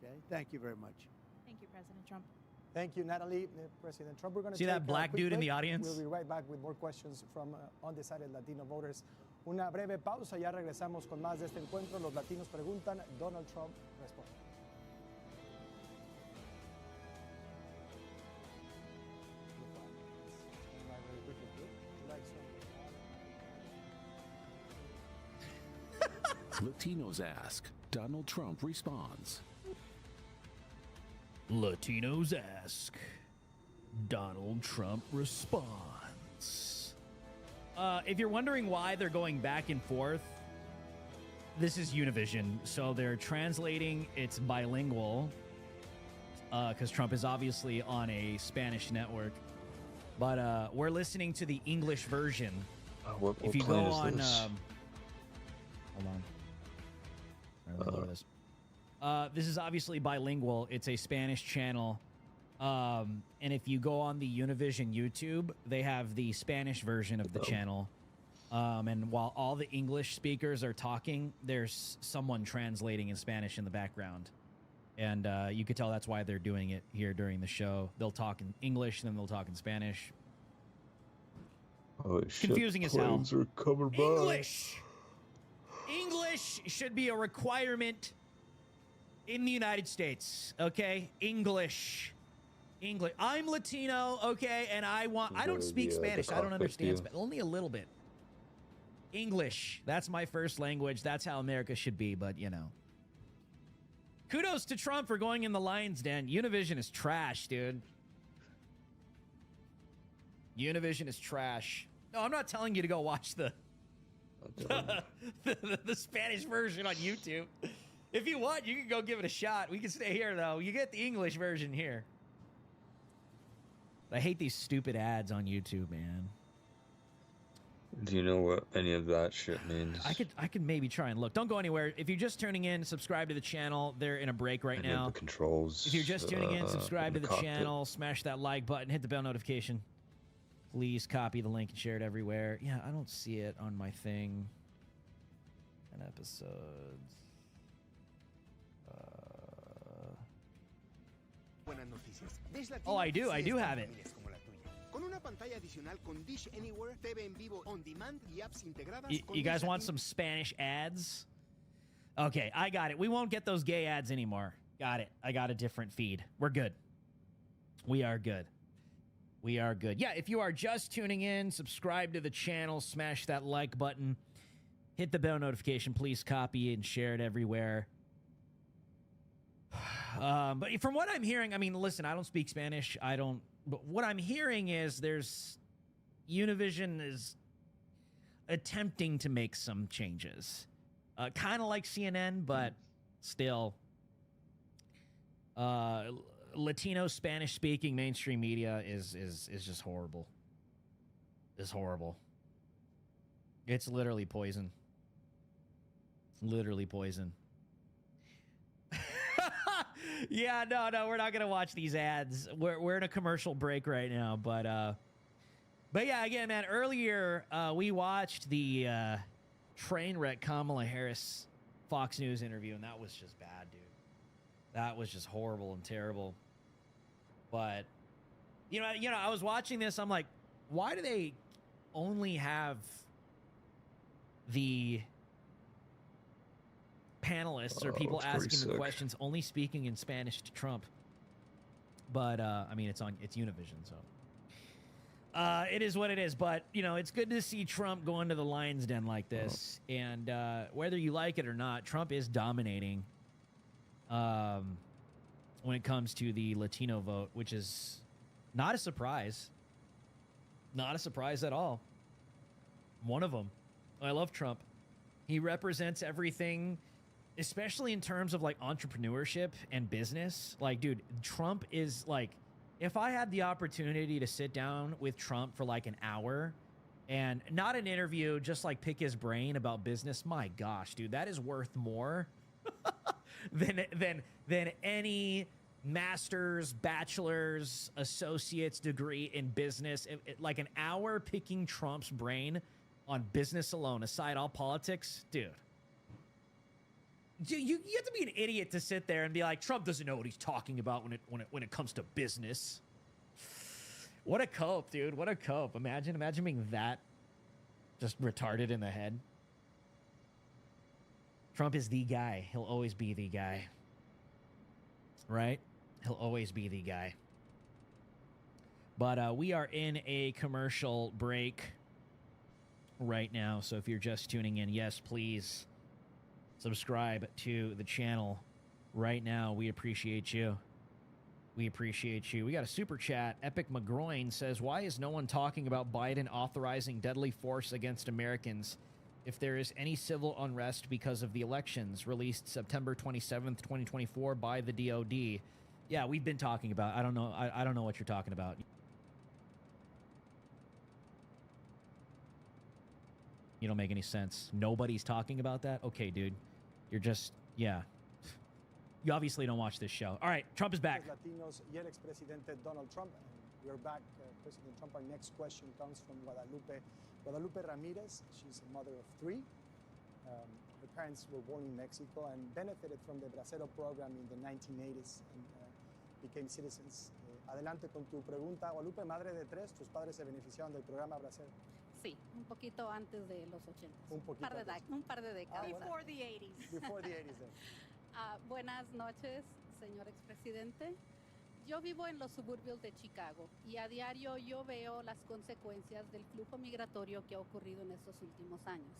Okay? Thank you very much. Thank you, President Trump. Thank you, Natalie. President Trump, we're going to See that black dude in the audience? We'll be right back with more questions from undecided Latino voters. Una breve pausa, ya regresamos con más de este encuentro. Los latinos preguntan, Donald Trump responde. Latinos ask, Donald Trump responds. Latinos ask, Donald Trump responds. If you're wondering why they're going back and forth, this is Univision. So they're translating, it's bilingual, because Trump is obviously on a Spanish network. But we're listening to the English version. What if you go plane is on... this? Hold on. Let me lower this. This is obviously bilingual. It's a Spanish channel. And if you go on the Univision YouTube, they have the Spanish version of the channel. And while all the English speakers are talking, there's someone translating in Spanish in the background. And you could tell that's why they're doing it here during the show. They'll talk in English, then they'll talk in Spanish. Oh, shit. Confusing as hell. Planes are coming by. English should be a requirement in the United States, okay? English. I'm Latino, okay? And I don't speak Spanish. I don't understand Spanish. Only a little bit. English. That's my first language. That's how America should be, but, you know. Kudos to Trump for going in the lion's den. Univision is trash, dude. Univision is trash. No, I'm not telling you to go watch the Spanish version on YouTube. If you want, you can go give it a shot. We can stay here, though. You get the English version here. I hate these stupid ads on YouTube, man. Do you know what any of that shit means? I could maybe try and look. Don't go anywhere. If you're just tuning in, subscribe to the channel. They're in a break right Any now. of the controls. If you're just tuning in, subscribe to the cockpit. channel, smash that like button, hit the bell notification. Please copy the link and share it everywhere. Yeah, I don't see it on my thing. And episodes. Oh, I do have it. Con una pantalla adicional con Dish Anywhere, TV en vivo on demand y apps integradas. You guys want some Spanish ads? Okay, I got it. We won't get those gay ads anymore. Got it. I got a different feed. We're good. We are good. We are good. Yeah, if you are just tuning in, subscribe to the channel, smash that like button, hit the bell notification, please copy and share it everywhere. But from what I'm hearing, I mean, listen, I don't speak Spanish. But what I'm hearing is Univision is attempting to make some changes. Kind of like CNN, but still. Latino Spanish-speaking mainstream media is just horrible. It's horrible. It's literally poison. Literally poison. Yeah, no, we're not gonna watch these ads. We're in a commercial break right now, but yeah, again, man. Earlier, we watched the train wreck Kamala Harris Fox News interview, and that was just bad, dude. That was just horrible and terrible. But you know, I was watching this. I'm like, why do they only have the panelists or people asking the questions only speaking in Spanish to Trump? But I mean, it's Univision, so it is what it is. But you know, it's good to see Trump go into the lion's den like this. And whether you like it or not, Trump is dominating when it comes to the Latino vote, which is not a surprise. Not a surprise at all. One of them. I love Trump. He represents everything, especially in terms of like entrepreneurship and business. Like, dude, Trump is like, if I had the opportunity to sit down with Trump for like an hour and not an interview, just like pick his brain about business, my gosh, dude, that is worth more than any master's, bachelor's, associate's degree in business. Like an hour picking Trump's brain on business alone, aside all politics, dude. You have to be an idiot to sit there and be like, Trump doesn't know what he's talking about when it comes to business. What a cope, dude. What a cope. Imagine being that just retarded in the head. Trump is the guy. He'll always be the guy. Right? He'll always be the guy. But we are in a commercial break right now. So if you're just tuning in, yes, please subscribe to the channel right now. We appreciate you. We appreciate you. We got a super chat. Epic McGroin says, why is no one talking about Biden authorizing deadly force against Americans if there is any civil unrest because of the elections released September 27th, 2024 by the DOD? Yeah, we've been talking about. I don't know. I don't know what you're talking about. You don't make any sense. Nobody's talking about that? Okay, dude. You're just, yeah. You obviously don't watch this show. All right, Trump is back. Latinos y el expresidente Donald Trump. We're back. President Trump, our next question comes from Guadalupe Ramirez. She's a mother of three. Her parents were born in Mexico and benefited from the Bracero program in the 1980s and became citizens. Adelante con tu pregunta. Guadalupe, madre de tres, tus padres se beneficiaron del programa Bracero. Sí, un poquito antes de los 80. Un par de décadas. Before the 80s. Before the 80s then. Buenas noches, señor expresidente. Yo vivo en los suburbios de Chicago y a diario yo veo las consecuencias del flujo migratorio que ha ocurrido en estos últimos años.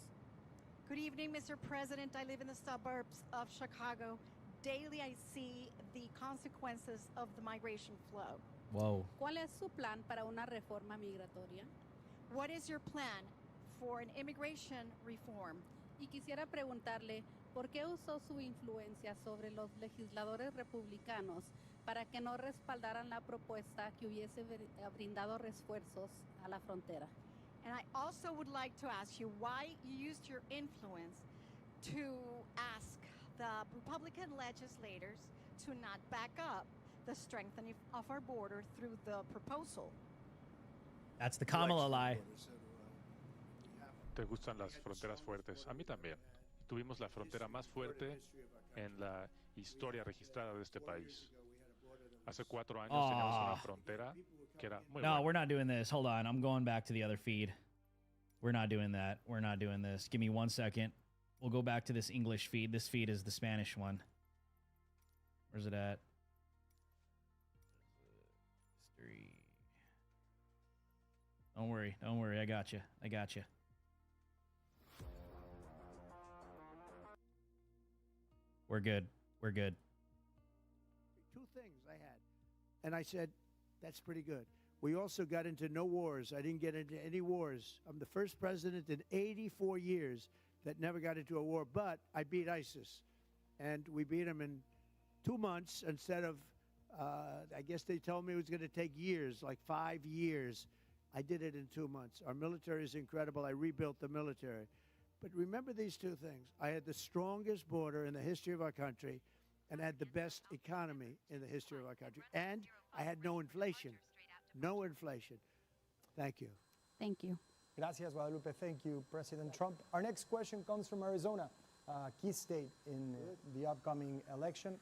Good evening, Mr. President. I live in the suburbs of Chicago. Daily I see the consequences of the migration flow. Whoa. ¿Cuál es su plan para una reforma migratoria? What is your plan for an immigration reform? Y quisiera preguntarle, ¿por qué usó su influencia sobre los legisladores republicanos para que no respaldaran la propuesta que hubiese brindado refuerzos a la frontera? And I also would like to ask you why you used your influence to ask the Republican legislators to not back up the strengthening of our border through the proposal. That's the Kamala lie. ¿Te gustan las fronteras fuertes? A mí también. Tuvimos la frontera más fuerte en la historia registrada de este país. Hace 4 años teníamos una frontera que era muy buena. No, we're not doing this. Hold on. I'm going back to the other feed. We're not doing that. We're not doing this. Give me 1 second. We'll go back to this English feed. This feed is the Spanish one. Where's it at? History. Don't worry. Don't worry. I got you. I got you. We're good. We're good. Two things I had. And I said, that's pretty good. We also got into no wars. I didn't get into any wars. I'm the first president in 84 years that never got into a war, but I beat ISIS. And we beat them in 2 months instead of, I guess they told me it was going to take years, like 5 years. I did it in 2 months. Our military is incredible. I rebuilt the military. But remember these two things. I had the strongest border in the history of our country and had the best economy in the history of our country. And I had no inflation. No inflation. Thank you. Thank you. Gracias, Guadalupe. Thank you, President Trump. Our next question comes from Arizona, a key state in the upcoming election.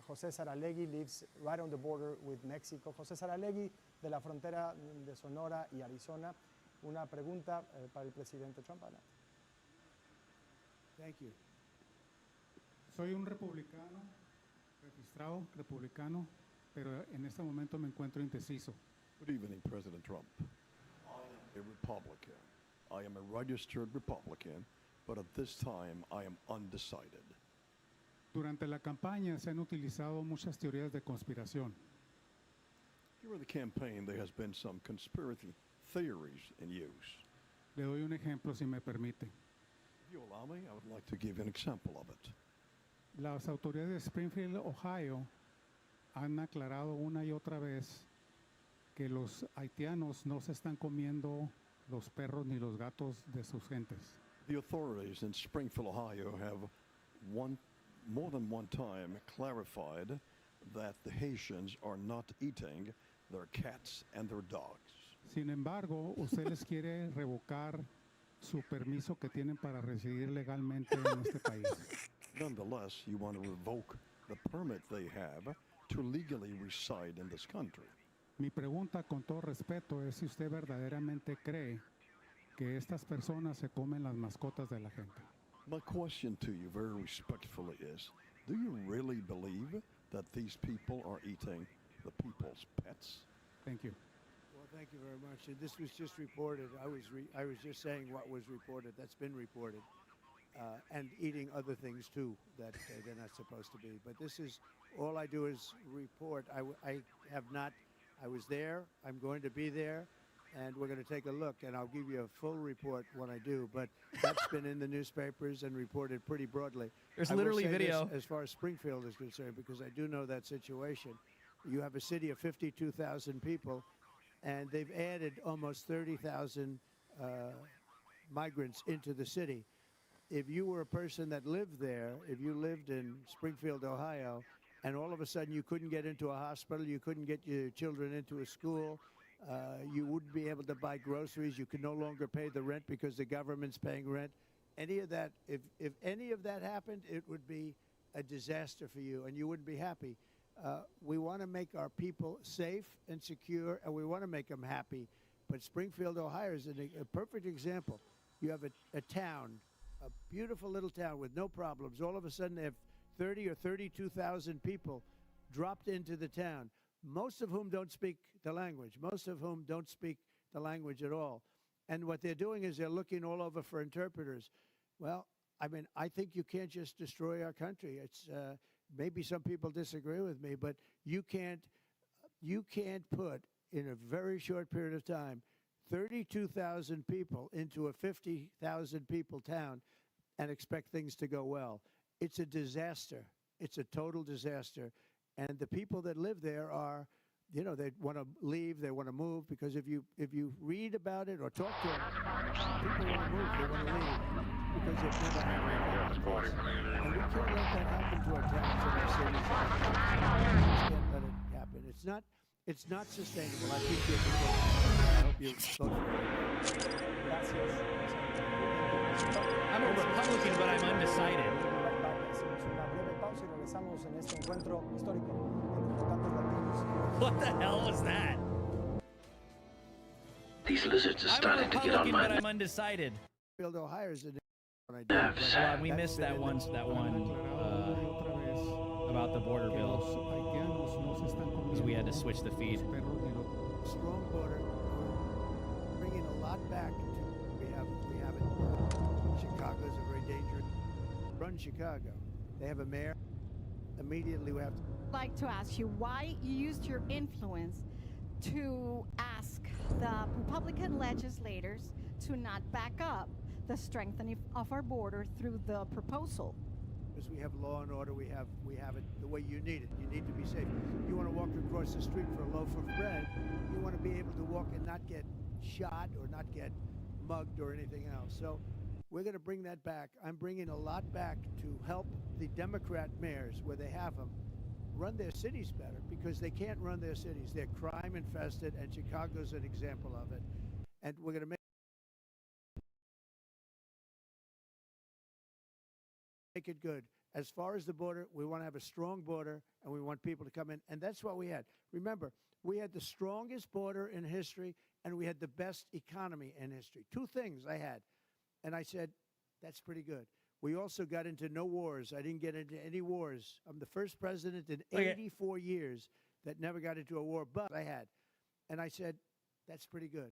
José Saralegui lives right on the border with Mexico. José Saralegui, de la frontera de Sonora y Arizona. Una pregunta para el presidente Trump. Thank you. Soy un republicano, registrado republicano, pero en este momento me encuentro indeciso. Good evening, President Trump. I am a Republican. I am a registered Republican, but at this time I am undecided. Durante la campaña se han utilizado muchas teorías de conspiración. During the campaign, there has been some conspiracy theories in use. Le doy un ejemplo si me permite. If you allow me, I would like to give you an example of it. Las autoridades de Springfield, Ohio, han aclarado una y otra vez que los haitianos no se están comiendo los perros ni los gatos de sus gentes. The authorities in Springfield, Ohio have more than one time clarified that the Haitians are not eating their cats and their dogs. Sin embargo, usted les quiere revocar su permiso que tienen para residir legalmente en este país. Nonetheless, you want to revoke the permit they have to legally reside in this country. Mi pregunta con todo respeto es si usted verdaderamente cree que estas personas se comen las mascotas de la gente. My question to you very respectfully is, do you really believe that these people are eating the people's pets? Thank you. Well, thank you very much. And this was just reported. I was just saying what was reported. That's been reported. And eating other things too that they're not supposed to be. But this is, all I do is report. I have not, I was there, I'm going to be there, and we're going to take a look, and I'll give you a full report when I do. But that's been in the newspapers and reported pretty broadly. There's I will literally say video. this, as far as Springfield is concerned, because I do know that situation. You have a city of 52,000 people, and they've added almost 30,000 migrants into the city. If you were a person that lived there, if you lived in Springfield, Ohio, and all of a sudden you couldn't get into a hospital, you couldn't get your children into a school, you wouldn't be able to buy groceries, you could no longer pay the rent because the government's paying rent, any of that, if any of that happened, it would be a disaster for you and you wouldn't be happy. We want to make our people safe and secure, and we want to make them happy. But Springfield, Ohio is a perfect example. You have a town, a beautiful little town with no problems. All of a sudden, they have 30 or 32,000 people dropped into the town, most of whom don't speak the language, most of whom don't speak the language at all. And what they're doing is they're looking all over for interpreters. Well, I mean, I think you can't just destroy our country. It's maybe some people disagree with me, but you can't put in a very short period of time 32,000 people into a 50,000 people town and expect things to go well. It's a disaster. It's a total disaster. And the people that live there are you know, they want to leave, they want to move, because if you read about it or talk to them, people want to move, they want to leave because they've never had anything like this. And we can't let that happen to our towns and our cities. We just can't let it happen. It's not sustainable. I appreciate the question. I hope you vote for it. I'm a Republican, but I'm undecided. Una breve pausa y regresamos en este encuentro histórico entre votantes latinos. What the hell was that? These lizards are I'm a starting to get on Republican, my but I'm undecided. Field Ohio's the nerves. We missed that one about the border bill because we had to switch the feed. Strong border. We're bringing a lot back. We have it. Chicago's a very dangerous. Run Chicago. They have a mayor. Immediately we have to. I'd like to ask you why you used your influence to ask the Republican legislators to not back up the strengthening of our border through the proposal. Because we have law and order, we have it the way you need it. You need to be safe. You want to walk across the street for a loaf of bread. You want to be able to walk and not get shot or not get mugged or anything else. So we're going to bring that back. I'm bringing a lot back to help the Democrat mayors, where they have them, run their cities better, because they can't run their cities. They're crime infested, and Chicago's an example of it. And we're going to make it good. As far as the border, we want to have a strong border, and we want people to come in, and that's what we had. Remember, we had the strongest border in history, and we had the best economy in history. Two things I had, and I said, that's pretty good. We also got into no wars. I didn't get into any wars. I'm the first president in 84 years that never got into a war, but I had. And I said, that's pretty good.